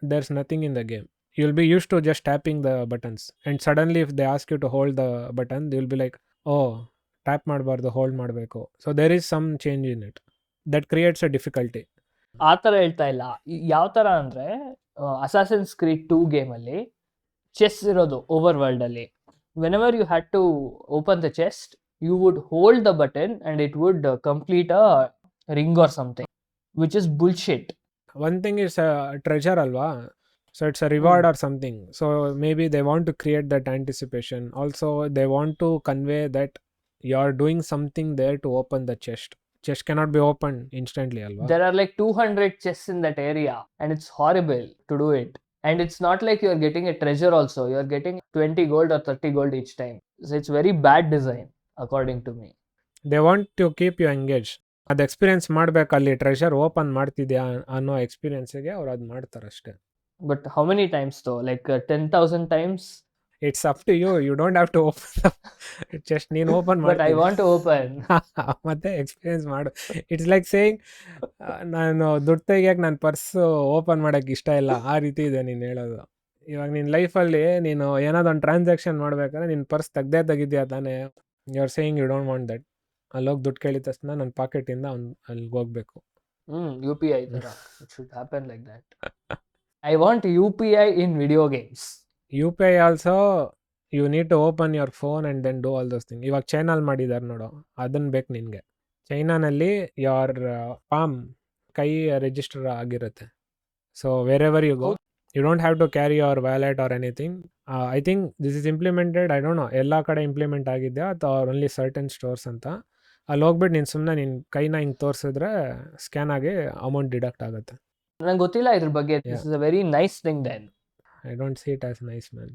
there is nothing in the game. You will be use to just tapping the buttons, and suddenly if they ask you to hold the button, they will be like, oh tap ಮಾಡಬಾರ್ದು, ಹೋಲ್ಡ್ ಮಾಡಬೇಕು. So there is some change in it that creates a difficulty. ಆ ಥರ ಹೇಳ್ತಾ ಇಲ್ಲ. ಯಾವ ಥರ ಅಂದರೆ, ಅಸಾಸಿನ್ಸ್ ಕ್ರೀಡ್ 2 ಗೇಮಲ್ಲಿ ಚೆಸ್ ಇರೋದು ಓವರ್ ವರ್ಲ್ಡಲ್ಲಿ. Whenever you had to open the chest, you would hold the button and it would complete a ring or something, which is bullshit. One thing is treasure alva. So it's a reward or something. So maybe they want to create that anticipation. Also, they want to convey that you're doing something there to open the chest. Chest cannot be opened instantly, alva. There are like 200 chests in that area, and it's horrible to do it. And it's not like you're getting a treasure also. You're getting 20 gold or 30 gold each time. So it's very bad design, according to me. They want to keep you engaged. ಅದು ಎಕ್ಸ್ಪೀರಿಯನ್ಸ್ ಮಾಡ್ಬೇಕು, ಅಲ್ಲಿ ಟ್ರೆಷರ್ ಓಪನ್ ಮಾಡ್ತಿದ್ಯಾ ಅನ್ನೋ ಎಕ್ಸ್ಪೀರಿಯನ್ಸಿಗೆ ಅವ್ರು ಅದು ಮಾಡ್ತಾರೆ ಅಷ್ಟೇ. But how many times though? Like 10,000 times? It's up to you. You don't have to open just ನೀನು ಓಪನ್ But I ಮಾಡಿ want to open. ಮತ್ತೆ ಎಕ್ಸ್ಪೀರಿಯನ್ಸ್ ಮಾಡು. ಇಟ್ಸ್ ಲೈಕ್ ಸೇಯಿಂಗ್ ನಾನು ದುಡ್ಡು ತೆಗಿಯಕ್ಕೆ ನನ್ನ ಪರ್ಸ್ ಓಪನ್ ಮಾಡೋಕ್ಕೆ ಇಷ್ಟ ಇಲ್ಲ, ಆ ರೀತಿ ಇದೆ ನೀನು ಹೇಳೋದು. ಇವಾಗ ನಿನ್ನ ಲೈಫಲ್ಲಿ ನೀನು ಏನಾದ್ರು ಒಂದು ಟ್ರಾನ್ಸಾಕ್ಷನ್ ಮಾಡ್ಬೇಕಾದ್ರೆ ನಿನ್ನ ಪರ್ಸ್ ತೆಗಿದ್ಯಾ ತಾನೇ. You are saying you don't want that. ಅಲ್ಲೋಗಿ ದುಡ್ಡು ಕೇಳಿದ ತಕ್ಷಣ ನನ್ನ ಪಾಕೆಟಿಂದ ಅಲ್ಲಿಗೆ ಹೋಗ್ಬೇಕು. UPI ತರ. It should happen like that. I want UPI in video games. UPI also you need to open your phone and then do all those thing. ಇವಾಗ ಚೈನಲ್ಲಿ ಮಾಡಿದ್ದಾರೆ ನೋಡು, ಅದನ್ನು ಬೇಕು ನಿನಗೆ. ಚೈನಾನಲ್ಲಿ ಯೋರ್ ಪಾಮ್ ಕೈ ರಿಜಿಸ್ಟರ್ ಆಗಿರುತ್ತೆ. So wherever you go, you don't have to carry your wallet or anything. I think this is implemented, I don't know ಎಲ್ಲ ಕಡೆ ಇಂಪ್ಲಿಮೆಂಟ್ ಆಗಿದೆಯಾ ಅಥವಾ ಓನ್ಲಿ ಸರ್ಟನ್ ಸ್ಟೋರ್ಸ್ ಅಂತ. ಅಲ್ಲಿ ಹೋಗ್ಬಿಟ್ಟು ನೀನು ಸುಮ್ಮನೆ ನಿನ್ನ ಕೈನ ಹಿಂಗೆ ತೋರಿಸಿದ್ರೆ ಸ್ಕ್ಯಾನ್ ಆಗಿ ಅಮೌಂಟ್ ಡಿಡಕ್ಟ್ ಆಗುತ್ತೆ. ನಂಗೆ ಗೊತ್ತಿಲ್ಲ ಇದ್ರ ಬಗ್ಗೆ. This is a very nice thing then. I don't see it as nice, man.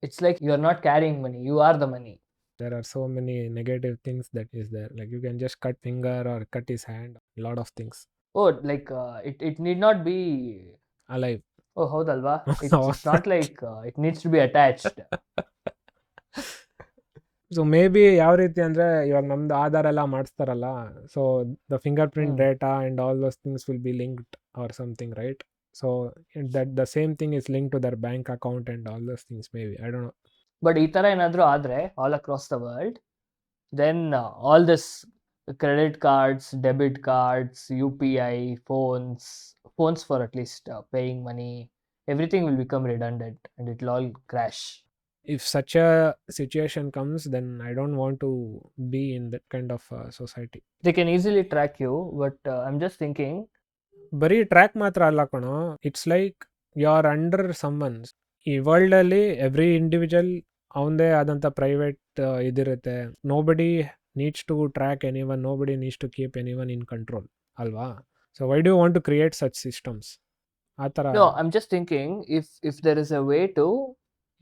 It's like you're not carrying money, you are the money. There are so many negative things that is there. Like you can just cut finger or cut his hand, a lot of things. Oh, like it need not be Alive. Oh, ಹೌದಲ್ವಾ? It's not like it needs to be attached. So maybe ಯಾವ ರೀತಿ ಅಂದರೆ ಇವಾಗ ನಮ್ದು ಆಧಾರ್ ಎಲ್ಲ ಮಾಡಿಸ್ತಾರಲ್ಲ, so the finger print data and all those things will be linked or something, right? So that the same thing is link to their bank account and all those things, maybe, I don't know. But ಈ ಥರ ಏನಾದರೂ ಆದರೆ all across the world, then all this credit cards, debit cards, UPI, phones for at least paying money, everything will become redundant and it will all crash. If such a situation comes, then I don't want to be in that kind of society. They can easily track you, but I'm just thinking, ಬರೀ ಟ್ರ್ಯಾಕ್ ಮಾತ್ರ ಅಲ್ಲ ಕಣೋ, it's like you are under summons. ಈ ವರ್ಲ್ಡಲ್ಲಿ ಎವ್ರಿ ಇಂಡಿವಿಜುವಲ್ ಅವನದೇ ಆದಂಥ ಪ್ರೈವೇಟ್ ಇದಿರುತ್ತೆ. Nobody needs to track anyone, nobody needs to keep anyone in control, ಅಲ್ವಾ? So why do want to create such systems? ಆ ಥರ. No, I'm just thinking if there is a way to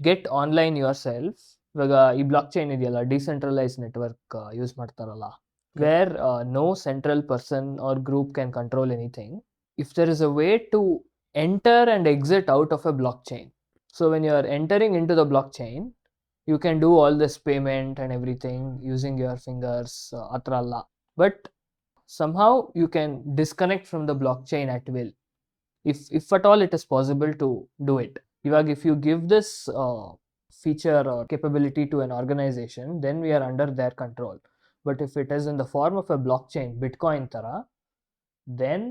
get online yourself. ಇವಾಗ ಈ ಬ್ಲಾಕ್ ಚೈನ್ ಇದೆಯಲ್ಲ, ಡಿಸೆಂಟ್ರಲೈಸ್ ನೆಟ್ವರ್ಕ್ ಯೂಸ್ ಮಾಡ್ತಾರಲ್ಲ, where no central person or group can control anything. If there is a way to enter and exit out of a blockchain, so when you are entering into the blockchain, you can do all this payment and everything using your fingers, atralla. But somehow you can disconnect from the blockchain at will, if at all it is possible to do it. If you give this feature or capability to an organization, then we are under their control. But if it is in the form of a blockchain, Bitcoin tara, then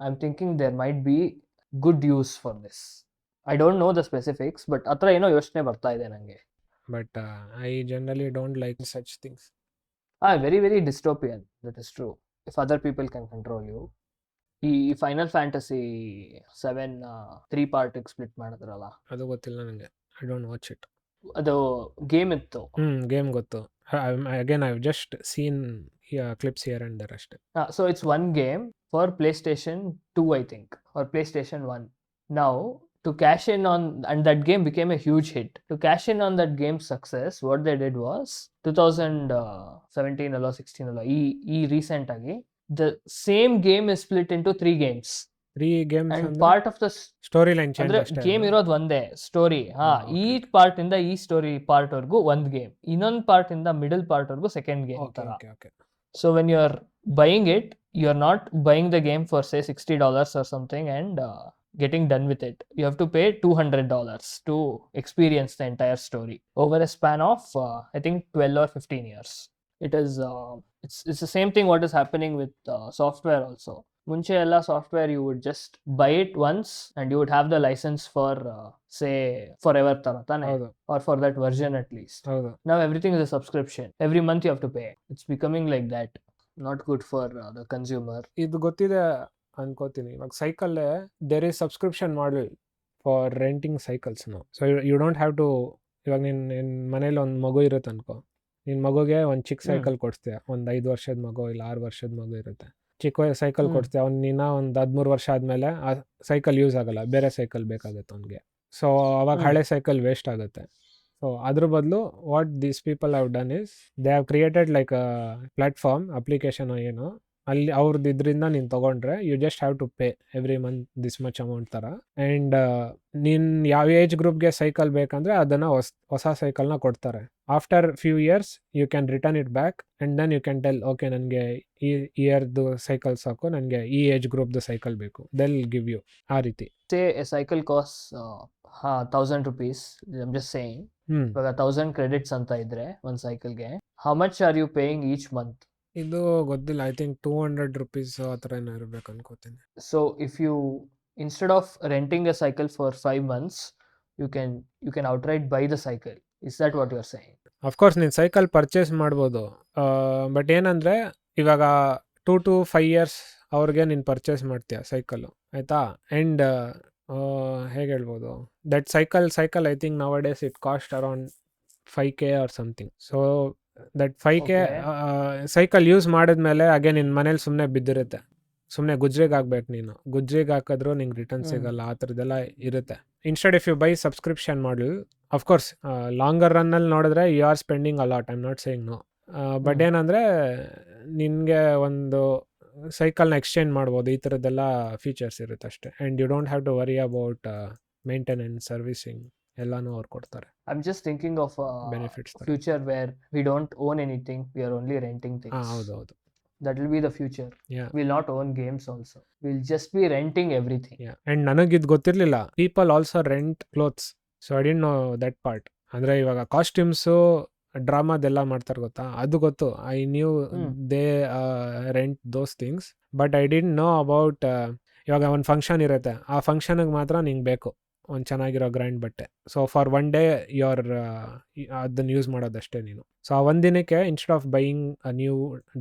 I'm thinking there might be good use for this. I don't know the specifics, but atra ಏನೋ ಯೋಚನೆ ಬರ್ತಾ ಇದೆ ನನಗೆ. But I generally don't like such things. Very, very dystopian, that is true. If other people can control you. ಈ ಫೈನಲ್ ಫ್ಯಾಂಟಸಿ 7 3-part ಸ್ಪ್ಲಿಟ್ ಮಾಡಿದ್ರಲ್ಲ, ಅದು ಗೊತ್ತಿಲ್ಲ ನನಗೆ. I don't watch it. ಅದು ಗೇಮ್ ಇತ್ತು. ಗೇಮ್ ಗೊತ್ತು. Again I have just seen clips here and there ಅಷ್ಟೇ. So it's one game for PlayStation 2, I think, or PlayStation 1. Now to cash in on, and that game became a huge hit. To cash in on that game's success, what they did was 2017 ಅಲ್ಲ 16 ಅಲ್ಲ ಈ ರೀಸೆಂಟ್ ಆಗಿ the same game is split into 3 games. 3 games and part of the story line change ಅಂದ್ರೆ ಅಷ್ಟೇ. ಗೇಮ್ ಇರೋದು ಒಂದೇ ಸ್ಟೋರಿ. ಈ ಪಾರ್ಟ್ ಇಂದ ಈ ಸ್ಟೋರಿ ಪಾರ್ಟ್ ವರ್ಗೂ ಒಂದ್ ಗೇಮ್, ಇನ್ನೊಂದು ಪಾರ್ಟ್ ಇಂದ ಮಿಡಲ್ ಪಾರ್ಟ್ ವರ್ಗೂ ಸೆಕೆಂಡ್ ಗೇಮ್ ತರ. So when you are buying it, you are not buying the game for say $60 or something and getting done with it. You have to pay $200 to experience the entire story over a span of I think 12 or 15 years. It is it's the same thing what is happening with software also. ಮುಂಚೆ ಎಲ್ಲ software you would just buy it once and you would have the license for say forever ತರ ತಾನೆ, or for that version at least. Now everything is a subscription. Every month you have to pay. It's becoming like that. Not good for the consumer. ಇದು ಗೊತ್ತಿದೆ ಅನ್ಕೋತೀನಿ. ಇವಾಗ cycle there is subscription model. For renting cycles ನಾವು. So you don't have to, ಇವಾಗ ನಿನ್ನ ಮನೇಲಿ ಒಂದು ಮಗು ಇರುತ್ತೆ ಅನ್ಕೋ, ನಿನ್ನ ಮಗುಗೆ ಒಂದು ಚಿಕ್ಕ ಸೈಕಲ್ ಕೊಡಿಸ್ತೀಯ, ಒಂದು 5 ವರ್ಷದ ಮಗು ಇಲ್ಲ 6 ವರ್ಷದ ಮಗು ಇರುತ್ತೆ, ಚಿಕ್ಕ ಸೈಕಲ್ ಕೊಡಿಸ್ತೀಯ, ಅವ್ನಿನ್ನ ಒಂದು 13 ವರ್ಷ ಆದಮೇಲೆ ಆ ಸೈಕಲ್ ಯೂಸ್ ಆಗಲ್ಲ, ಬೇರೆ ಸೈಕಲ್ ಬೇಕಾಗುತ್ತೆ ಅವ್ನಿಗೆ. ಸೊ ಅವಾಗ ಹಳೆ ಸೈಕಲ್ ವೇಸ್ಟ್ ಆಗುತ್ತೆ. ಸೊ ಅದ್ರ ಬದಲು what these people have done is they have created like a platform, application ಏನು, ಅಲ್ಲಿ ಅವ್ರದ್ದು ಇದರಿಂದ ನೀನು ತೊಗೊಂಡ್ರೆ you just have to pay every month this much amount ಥರ. ಆ್ಯಂಡ್ ನೀನು ಯಾವ ಏಜ್ ಗ್ರೂಪ್ಗೆ ಸೈಕಲ್ ಬೇಕಂದರೆ ಅದನ್ನು ಹೊಸ ಸೈಕಲ್ನ ಕೊಡ್ತಾರೆ. After few years you can return it back and then you can tell okay ನನಗೆ ಈ ಇಯರ್ದು ಸೈಕಲ್ ಸಾಕು, ನನಗೆ ಈ ಏಜ್ ಗ್ರೂಪ್ದು ಸೈಕಲ್ ಬೇಕು, ದೆಲ್ ಗಿವ್ ಯು ಆ ರೀತಿ. Say a cycle costs 1,000 rupees. I'm just saying. ಇವಾಗ 1000 credits ಅಂತ ಇದ್ರೆ ಒಂದು ಸೈಕಲ್ಗೆ, how much are you paying each month? ಇದು ಗೊತ್ತಿಲ್ಲ, ಐ ಥಿಂಕ್ 200 rupees ಆ ಥರ ಏನೋ ಇರಬೇಕು ಅನ್ಕೋತೀನಿ. So if you, instead of renting a cycle for 5 months, you can outright buy the cycle. Is that what you're saying? Of course ನೀನು ಸೈಕಲ್ ಪರ್ಚೇಸ್ ಮಾಡ್ಬೋದು, ಬಟ್ ಏನಂದರೆ ಇವಾಗ 2 to 5 years ಅವ್ರಿಗೆ ನೀನು ಪರ್ಚೇಸ್ ಮಾಡ್ತೀಯ ಸೈಕಲ್ಲು, ಆಯಿತಾ. ಆ್ಯಂಡ್ ಹೇಗೆ ಹೇಳ್ಬೋದು, that cycle I think nowadays it cost around 5K or something. So that 5K cycle use ಮಾಡಿದ್ಮೇಲೆ ಹಾಗೆ ನಿನ್ನ ಮನೇಲಿ ಸುಮ್ಮನೆ ಬಿದ್ದಿರುತ್ತೆ, ಸುಮ್ಮನೆ ಗುಜ್ರಿಗೆ ಹಾಕ್ಬೇಕು, ನೀನು ಗುಜ್ರಿಗೆ ಹಾಕಿದ್ರು ನಿಂಗೆ ರಿಟರ್ನ್ ಸಿಗಲ್ಲ, ಆ ಥರದ್ದೆಲ್ಲ ಇರುತ್ತೆ. Instead if you buy subscription model, of course longer ರನ್ನಲ್ಲಿ ನೋಡಿದ್ರೆ you are spending a lot, I am not saying no, but ಏನಂದರೆ ನಿನಗೆ ಒಂದು ಸೈಕಲ್ನ ಎಕ್ಸ್ಚೇಂಜ್ ಮಾಡ್ಬೋದು, ಈ ಥರದ್ದೆಲ್ಲ ಫೀಚರ್ಸ್ ಇರುತ್ತೆ ಅಷ್ಟೇ. And you don't have to worry about maintenance, servicing ಎಲ್ಲನೂ ಅವ್ರು ಕೊಡ್ತಾರೆ. I'm just thinking of a Benefits ಥರ. future where we don't own anything, we are only renting things. ಹೌದು. That will be the future. Yeah. We'll not own games also. We'll just be renting everything. And ನನಗಿದು ಗೊತ್ತಿರಲಿಲ್ಲ, people also rent clothes, so I didn't know that part. ಅಂದರೆ ಇವಾಗ ಕಾಸ್ಟ್ಯೂಮ್ಸು ಡ್ರಾಮಾದೆಲ್ಲ ಮಾಡ್ತಾರೆ ಗೊತ್ತಾ, ಅದು ಗೊತ್ತು, I knew they rent those things, but I didn't know about ಇವಾಗ ಒಂದು ಫಂಕ್ಷನ್ ಇರುತ್ತೆ, ಆ ಫಂಕ್ಷನಿಗೆ ಮಾತ್ರ ನಿಂಗೆ ಬೇಕು ಒಂದು ಚೆನ್ನಾಗಿರೋ ಗ್ರ್ಯಾಂಡ್ ಬಟ್ಟೆ. So for one day your ಅದನ್ನು ಯೂಸ್ ಮಾಡೋದಷ್ಟೇ ನೀನು. ಸೊ ಆ ಒಂದು ದಿನಕ್ಕೆ instead of buying a new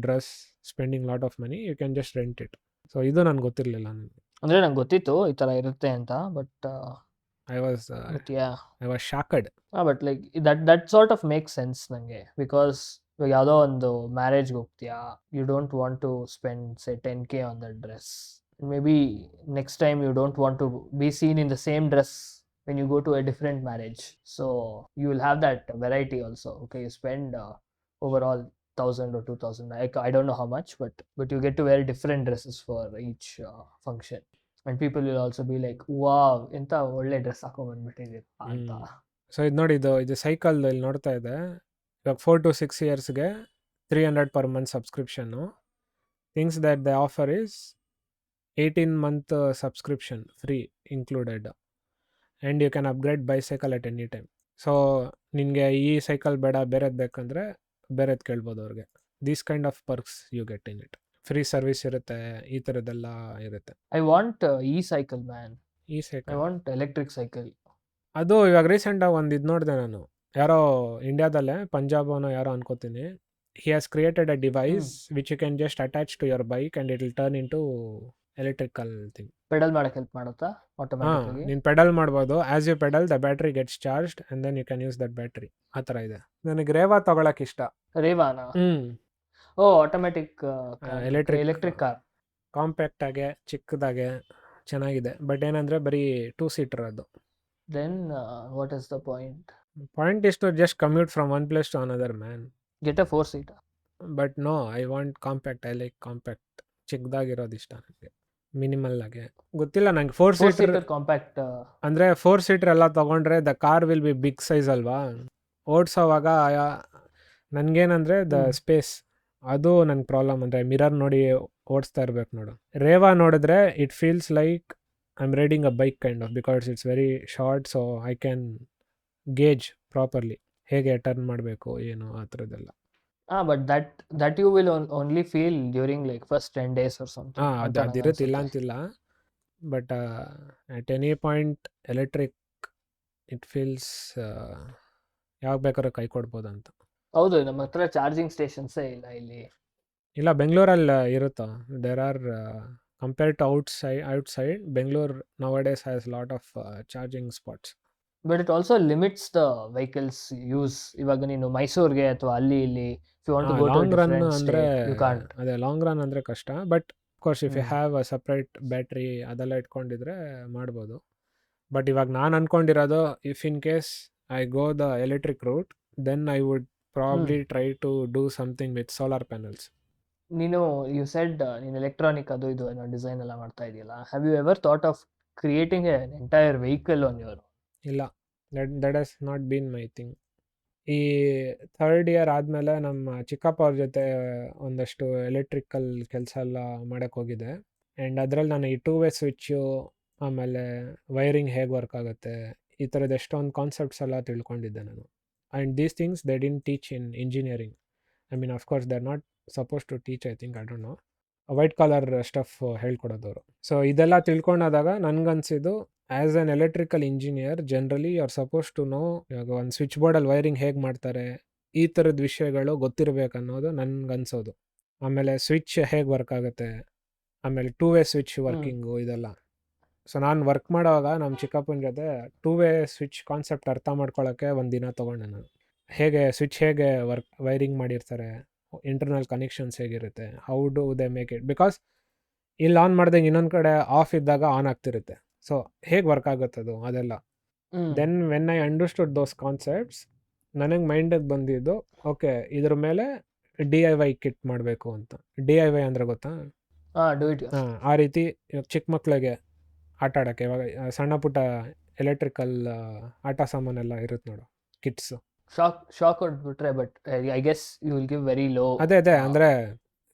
dress, spending lot of money, you can just rent it. So ಇದು ನನಗೆ ಗೊತ್ತಿರಲಿಲ್ಲ. ಅಂದರೆ ನಂಗೆ ಗೊತ್ತಿತ್ತು ಈ ಥರ ಇರುತ್ತೆ ಅಂತ, but I was shocked. But like that sort of make sense ನನಗೆ, ಬಿಕಾಸ್ ಇವಾಗ ಯಾವುದೋ ಒಂದು ಮ್ಯಾರೇಜ್ಗೆ ಹೋಗ್ತೀಯಾ, you don't want to spend say 10K on that dress. Maybe next time you don't want to be seen in the same dress when you go to a different marriage. So you will have that variety also. Okay, you spend overall 1,000 or 2,000. I don't know how much, but you get to wear different dresses for each function. And people will also be like, wow, ಎಂತ ಒಳ್ಳೆ ಡ್ರೆಸ್ ಹಾಕೊಂಡ್ಬಂದ್ಬಿಟ್ಟಿದ್ದೀರಿ ಅಂತ. ಸೊ ಇದು ನೋಡಿ, ಇದು ಸೈಕಲ್ ಇಲ್ಲಿ ನೋಡ್ತಾ ಇದೆ, ಇವಾಗ 4 to 6 yearsಗೆ 300 per month subscription. Things that the offer is 18-month subscription free included, and you can upgrade bicycle at any time. So ನಿನಗೆ ಈ ಸೈಕಲ್ ಬೇಡ, ಬೇರೆದು ಬೇಕಂದರೆ ಬೇರೆದು ಕೇಳ್ಬೋದು ಅವ್ರಿಗೆ. These kind of perks you get in it. Free service ಇರುತ್ತೆ, ಈ ಥರದ್ದೆಲ್ಲ ಇರುತ್ತೆ. I want cycle man. I want electric cycle. ಅದು ಇವಾಗ ರೀಸೆಂಟಾಗಿ ಒಂದು ಇದು ನೋಡಿದೆ ನಾನು, ಯಾರೋ ಇಂಡಿಯಾದಲ್ಲೇ ಪಂಜಾಬನೋ ಯಾರೋ ಅನ್ಕೋತೀನಿ, he has created a device which you can just attach to your bike and it will turn into electrical thing. Pedal ಮಾಡಕ್ಕೆ ಹೆಲ್ಪ್ ಮಾಡುತ್ತಾ ಆಟೋಮ್ಯಾಟಿಕಲಿ? ನೀನು ಪೆಡಲ್ ಮಾಡ್ಬೋದು. As you pedal the battery gets charged and then you can use that battery. ಆ ಥರ ಇದೆ. ನನಗೆ ರೇವಾ ತಗೊಳಕ್ಕೆ ಇಷ್ಟ. ರೇವಾನಾ? Automatic electric car. ಕಾಂಪ್ಯಾಕ್ಟ್ ಆಗಿ ಚಿಕ್ಕದಾಗೆ ಚೆನ್ನಾಗಿದೆ, ಬಟ್ ಏನಂದ್ರೆ ಬರೀ 2 seater ಅದು. Then what is the point? Point is to just commute from one place to another man. Get a 4-seater. But no, I want compact. I like compact, ಚಿಕ್ಕದಾಗಿರೋದು ಇಷ್ಟ ನನಗೆ, ಮಿನಿಮಲ್ ಆಗಿ. ಗೊತ್ತಿಲ್ಲ ನಂಗೆ 4 seater ಕಾಂಪ್ಯಾಕ್ಟ್ ಅಂದರೆ 4 seater ಎಲ್ಲ ತೊಗೊಂಡ್ರೆ the car will be big size ಅಲ್ವಾ, ಓಡಿಸೋವಾಗ ನನಗೇನಂದರೆ ದ ಸ್ಪೇಸ್, ಅದು ನನ್ನ ಪ್ರಾಬ್ಲಮ್. ಅಂದರೆ ಮಿರರ್ ನೋಡಿ ಓಡಿಸ್ತಾ ಇರ್ಬೇಕು ನೋಡು. ರೇವಾ ನೋಡಿದ್ರೆ it feels like I am riding a bike kind of, because it's very short, so I can gauge properly ಹೇಗೆ ಟರ್ನ್ ಮಾಡಬೇಕು ಏನು ಆ ಥರದ್ದೆಲ್ಲ. but that you will only feel during like first 10 days or something. ಅದಿರುತ್ತೆ, ಇಲ್ಲ ಅಂತಿಲ್ಲ, but at any point electric it feels ಯಾವಾಗ ಬೇಕಾದ್ರೂ ಕೈ ಕೊಡ್ಬೋದು ಅಂತ. ಹೌದು, ನಮ್ಮ ಹತ್ರ ಚಾರ್ಜಿಂಗ್ ಸ್ಟೇಷನ್ಸೇ ಇಲ್ಲ ಇಲ್ಲಿ. ಇಲ್ಲ, ಬೆಂಗಳೂರಲ್ಲಿ ಇರುತ್ತೋ, there are Compared to outside, Bangalore nowadays has a lot of charging spots. But it also limits the vehicles use. ಇವಾಗ ನೀನು ಮೈಸೂರಿಗೆ ಅಥವಾ ಅಲ್ಲಿ ಇಲ್ಲಿ if you want to go to long run different ಅಂದರೆ ಸ್ಟೇಟ್ ಯು ಕಾಂಟ್. ಅದೇ ಲಾಂಗ್ ರನ್ ಅಂದರೆ ಕಷ್ಟ. But course if you hmm. Have a separate battery ಅದೆಲ್ಲ ಇಟ್ಕೊಂಡಿದ್ರೆ ಮಾಡ್ಬೋದು. ಬಟ್ ಇವಾಗ ನಾನು ಅನ್ಕೊಂಡಿರೋದು, if in case I go the electric route, then I would probably try to do something with solar panels. ನೀನು ಯು ಸೆಡ್ ನೀನು ಎಲೆಕ್ಟ್ರಾನಿಕ್ ಅದು ಇದು ಏನೋ ಡಿಸೈನ್ ಎಲ್ಲ ಮಾಡ್ತಾ ಇದೆಯಲ್ಲ, have you ever thought of creating an entire vehicle on your? ಇಲ್ಲ, that has not been my thing. ಈ 3rd ಇಯರ್ ಆದಮೇಲೆ ನಮ್ಮ ಚಿಕ್ಕಪ್ಪ ಅವ್ರ ಜೊತೆ ಒಂದಷ್ಟು ಎಲೆಕ್ಟ್ರಿಕಲ್ ಕೆಲಸ ಎಲ್ಲ ಮಾಡೋಕ್ಕೆ ಹೋಗಿದ್ದೆ. ಆ್ಯಂಡ್ ಅದರಲ್ಲಿ ನಾನು ಈ 2-ವೇ ಸ್ವಿಚ್ಚು, ಆಮೇಲೆ ವೈರಿಂಗ್ ಹೇಗೆ ವರ್ಕ್ ಆಗುತ್ತೆ, ಈ ಥರದ್ದು ಎಷ್ಟೊಂದು ಕಾನ್ಸೆಪ್ಟ್ಸ್ ಎಲ್ಲ ತಿಳ್ಕೊಂಡಿದ್ದೆ ನಾನು. And these things they didn't teach in engineering. I mean of course they are not suppose to teach, I think, I don't know, white collar stuff ಹೇಳ್ಕೊಡೋದವರು. ಸೊ ಇದೆಲ್ಲ ತಿಳ್ಕೊಂಡಾದಾಗ ನನಗನ್ಸಿದ್ದು, as an electrical engineer generally you are suppose to know, ಇವಾಗ ಒಂದು ಸ್ವಿಚ್ ಬೋರ್ಡಲ್ಲಿ ವೈರಿಂಗ್ ಹೇಗೆ ಮಾಡ್ತಾರೆ, ಈ ಥರದ ವಿಷಯಗಳು ಗೊತ್ತಿರಬೇಕನ್ನೋದು ನನಗನ್ಸೋದು. ಆಮೇಲೆ ಸ್ವಿಚ್ ಹೇಗೆ ವರ್ಕ್ ಆಗುತ್ತೆ, ಆಮೇಲೆ 2-ವೇ ಸ್ವಿಚ್ ವರ್ಕಿಂಗು, ಇದೆಲ್ಲ. ಸೊ ನಾನು ವರ್ಕ್ ಮಾಡೋವಾಗ ನಮ್ಮ ಚಿಕ್ಕಪ್ಪನ ಜೊತೆ 2-ವೇ ಸ್ವಿಚ್ ಕಾನ್ಸೆಪ್ಟ್ ಅರ್ಥ ಮಾಡ್ಕೊಳ್ಳೋಕ್ಕೆ ಒಂದು ದಿನ ತೊಗೊಂಡೆ ನಾನು. ಹೇಗೆ ಸ್ವಿಚ್ ಹೇಗೆ ವೈರಿಂಗ್ ಮಾಡಿರ್ತಾರೆ, ಇಂಟರ್ನಲ್ ಕನೆಕ್ಷನ್ಸ್ ಹೇಗಿರುತ್ತೆ, how do they make it, because ಇಲ್ಲಿ ಆನ್ ಮಾಡ್ದಂಗೆ ಇನ್ನೊಂದು ಕಡೆ ಆಫ್ ಇದ್ದಾಗ ಆನ್ ಆಗ್ತಿರುತ್ತೆ. ಸೊ ಹೇಗೆ ವರ್ಕ್ ಆಗುತ್ತದು ಅದೆಲ್ಲ. Then when I understood those concepts, ನನಗೆ ಮೈಂಡಿಗೆ ಬಂದಿದ್ದು, ಓಕೆ ಇದ್ರ ಮೇಲೆ DIY ಕಿಟ್ ಮಾಡಬೇಕು ಅಂತ. DIY ಅಂದರೆ ಗೊತ್ತಾ? Do it. ಆ ರೀತಿ ಚಿಕ್ಕ ಮಕ್ಕಳಿಗೆ ಆಟ ಆಡೋಕ್ಕೆ, ಇವಾಗ ಸಣ್ಣ ಪುಟ್ಟ ಎಲೆಕ್ಟ್ರಿಕಲ್ ಆಟ ಸಾಮಾನೆಲ್ಲ ಇರುತ್ತೆ ನೋಡು, ಕಿಟ್ಸು. ಶಾಕ್ ಹೊಡ್ಬಿಟ್ರೆ, but I guess you will give very low. ಅದೇ ಅಂದರೆ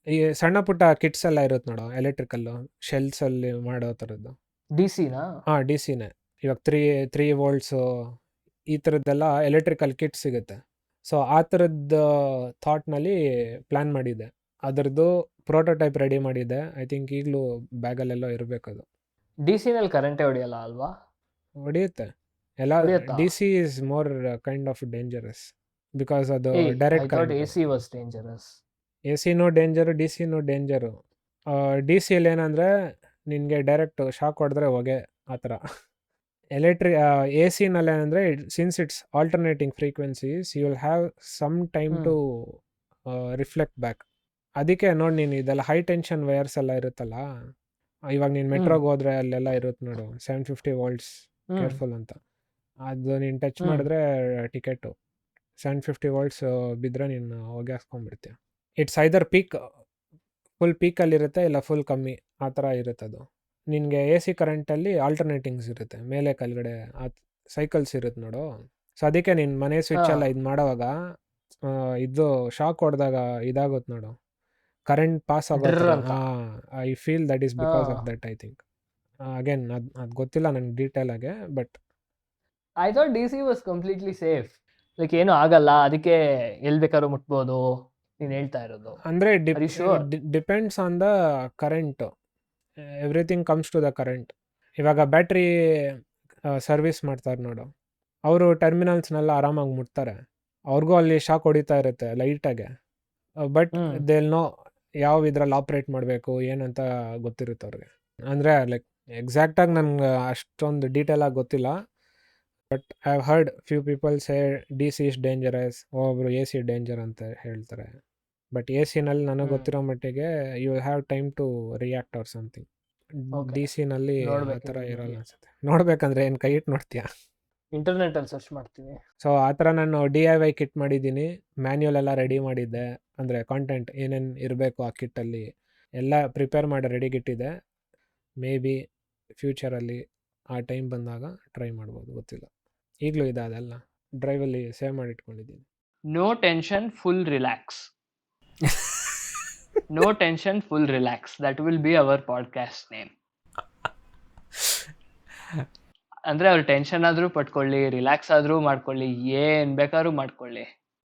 ಈ ಸಣ್ಣ ಪುಟ್ಟ ಕಿಟ್ಸ್ ಎಲ್ಲ ಇರುತ್ತೆ ನೋಡು, ಎಲೆಕ್ಟ್ರಿಕಲ್ಲು ಶೆಲ್ಸಲ್ಲಿ ಮಾಡೋ ಥರದ್ದು. DC-ನಾ? ಹಾಂ, DC-ನೇ. ಇವಾಗ 3 ವೋಲ್ಟ್ಸು ಈ ಥರದ್ದೆಲ್ಲ ಎಲೆಕ್ಟ್ರಿಕಲ್ ಕಿಟ್ ಸಿಗುತ್ತೆ. ಸೊ ಆ ಥರದ್ದು ಥಾಟ್ನಲ್ಲಿ ಪ್ಲ್ಯಾನ್ ಮಾಡಿದ್ದೆ. ಅದರದ್ದು ಪ್ರೋಟೋಟೈಪ್ ರೆಡಿ ಮಾಡಿದ್ದೆ. ಐ ಥಿಂಕ್ ಈಗಲೂ ಬ್ಯಾಗಲ್ಲೆಲ್ಲೋ ಇರಬೇಕದು. DC-ನಲ್ಲಿ ಕರೆಂಟೇ ಹೊಡೆಯಲ್ಲ ಅಲ್ವಾ? ಹೊಡೆಯುತ್ತೆ ಎಲ್ಲ. ಹೊಡೆಯುತ್ತಾ? DC is more kind of dangerous because ಅದು I direct thought current. AC was dangerous. AC-ನೂ ಡೇಂಜರು, DC-ನೂ ಡೇಂಜರು. DC-ಯಲ್ಲಿ ಏನಂದರೆ ನಿನಗೆ ಡೈರೆಕ್ಟ್ ಶಾಕ್ ಹೊಡೆದ್ರೆ ಹೊಗೆ, ಆ ಥರ. AC-ನಲ್ಲಿ ಏನಂದರೆ, since it's alternating frequencies, you will have some time to reflect back. ಅದಕ್ಕೆ ನೋಡಿ, ನೀನು ಇದೆಲ್ಲ ಹೈ ಟೆನ್ಷನ್ ವೈರ್ಸ್ ಎಲ್ಲ ಇರುತ್ತಲ್ಲ, ಇವಾಗ ನೀನು ಮೆಟ್ರೋಗೆ ಹೋದರೆ ಅಲ್ಲೆಲ್ಲ ಇರುತ್ತೆ ನೋಡು 750 ವೋಲ್ಟ್ಸ್ ಕೇರ್ಫುಲ್ ಅಂತ. ಅದು ನೀನು ಟಚ್ ಮಾಡಿದ್ರೆ ಟಿಕೆಟು 750 ವೋಲ್ಟ್ಸ್ ಬಿದ್ದರೆ ನೀನು ಹೊಗೆ ಹಾಕ್ಕೊಂಡ್ಬಿಡ್ತೀಯ. ಇಟ್ಸ್ ಐದರ್ ಫುಲ್ ಪೀಕಲ್ಲಿರುತ್ತೆ, ಇಲ್ಲ ಫುಲ್ ಕಮ್ಮಿ, ಆ ಥರ ಇರುತ್ತೆ ಅದು. ನಿನಗೆ AC ಕರೆಂಟಲ್ಲಿ ಆಲ್ಟರ್ನೇಟಿಂಗ್ಸ್ ಇರುತ್ತೆ, ಮೇಲೆ ಕೆಳಗಡೆ ಆ ಸೈಕಲ್ಸ್ ಇರುತ್ತೆ ನೋಡು. ಸೊ ಅದಕ್ಕೆ ನೀನು ಮನೆ ಸ್ವಿಚ್ ಎಲ್ಲ ಇದು ಮಾಡೋವಾಗ ಇದು ಶಾಕ್ ಹೊಡೆದಾಗ ಇದಾಗುತ್ತೆ ನೋಡು, ಕರೆಂಟ್ ಪಾಸ್ ಆಗುತ್ತೆ. I feel that is because of that, I think. Again ಅದು ಗೊತ್ತಿಲ್ಲ ನನಗೆ ಡೀಟೇಲಾಗೆ, but I thought DC was completely safe, like ಏನೂ ಆಗಲ್ಲ, ಅದಕ್ಕೆ ಎಲ್ಲಿ ಬೇಕಾದ್ರೂ ಮುಟ್ಬೋದು ನೀನು ಹೇಳ್ತಾ ಇರೋದು. ಅಂದರೆ Are you sure? Depends on the current. Everything comes to the current. ಇವಾಗ ಬ್ಯಾಟ್ರಿ ಸರ್ವಿಸ್ ಮಾಡ್ತಾರೆ ನೋಡು, ಅವರು ಟರ್ಮಿನಲ್ಸ್ನೆಲ್ಲ ಆರಾಮಾಗಿ ಮುಟ್ತಾರೆ, ಅವ್ರಿಗೂ ಅಲ್ಲಿ ಶಾಕ್ ಹೊಡಿತಾ ಇರುತ್ತೆ ಲೈಟಾಗೆ. ಬಟ್ ದೇ ವಿಲ್ ನೋ ಯಾವ ಇದ್ರಲ್ಲಿ ಆಪ್ರೇಟ್ ಮಾಡಬೇಕು ಏನಂತ ಗೊತ್ತಿರುತ್ತೆ ಅವ್ರಿಗೆ. ಅಂದರೆ ಲೈಕ್ ಎಕ್ಸಾಕ್ಟಾಗಿ ನನಗೆ ಅಷ್ಟೊಂದು ಡೀಟೇಲಾಗಿ ಗೊತ್ತಿಲ್ಲ, but I have heard few people say DC is dangerous, ಒಬ್ಬರು AC ಡೇಂಜರ್ ಅಂತ ಹೇಳ್ತಾರೆ. ಬಟ್ AC-ನಲ್ಲಿ ನನಗೆ ಗೊತ್ತಿರೋ ಮಟ್ಟಿಗೆ you have time to react or something. DC-ನಲ್ಲಿ ಆ ಥರ ಇರೋಲ್ಲ ಅನ್ಸುತ್ತೆ. ನೋಡ್ಬೇಕಂದ್ರೆ ಏನು ಕೈ ಇಟ್ಟು ನೋಡ್ತೀಯಾ? ಇಂಟರ್ನೆಟಲ್ಲಿ ಸರ್ಚ್ ಮಾಡ್ತೀನಿ. ಸೊ ಆ ಥರ ನಾನು DIY ಕಿಟ್ ಮಾಡಿದ್ದೀನಿ, ಮ್ಯಾನ್ಯುಯಲ್ ಎಲ್ಲ ರೆಡಿ ಮಾಡಿದ್ದೆ. ಅಂದರೆ ಕಾಂಟೆಂಟ್ ಏನೇನು ಇರಬೇಕು ಆ ಕಿಟ್ಟಲ್ಲಿ ಎಲ್ಲ ಪ್ರಿಪೇರ್ ಮಾಡಿ ರೆಡಿಗಿಟ್ಟಿದ್ದೆ. ಮೇ ಬಿ ಫ್ಯೂಚರಲ್ಲಿ ಆ ಟೈಮ್ ಬಂದಾಗ ಟ್ರೈ ಮಾಡ್ಬೋದು, ಗೊತ್ತಿಲ್ಲ. ಈಗಲೂ ಇದೆ ಅದೆಲ್ಲ ಡ್ರೈವಲ್ಲಿ ಸೇವ್ ಮಾಡಿ ಇಟ್ಕೊಂಡಿದ್ದೀನಿ. No tension, full relax. No tension, full relax, that will be our podcast name. ಅಂದರೆ ಅವ್ರು ಟೆನ್ಷನ್ ಆದರೂ ಪಟ್ಕೊಳ್ಳಿ, ರಿಲ್ಯಾಕ್ಸ್ ಆದರೂ ಮಾಡ್ಕೊಳ್ಳಿ, ಏನು ಬೇಕಾದ್ರೂ ಮಾಡ್ಕೊಳ್ಳಿ,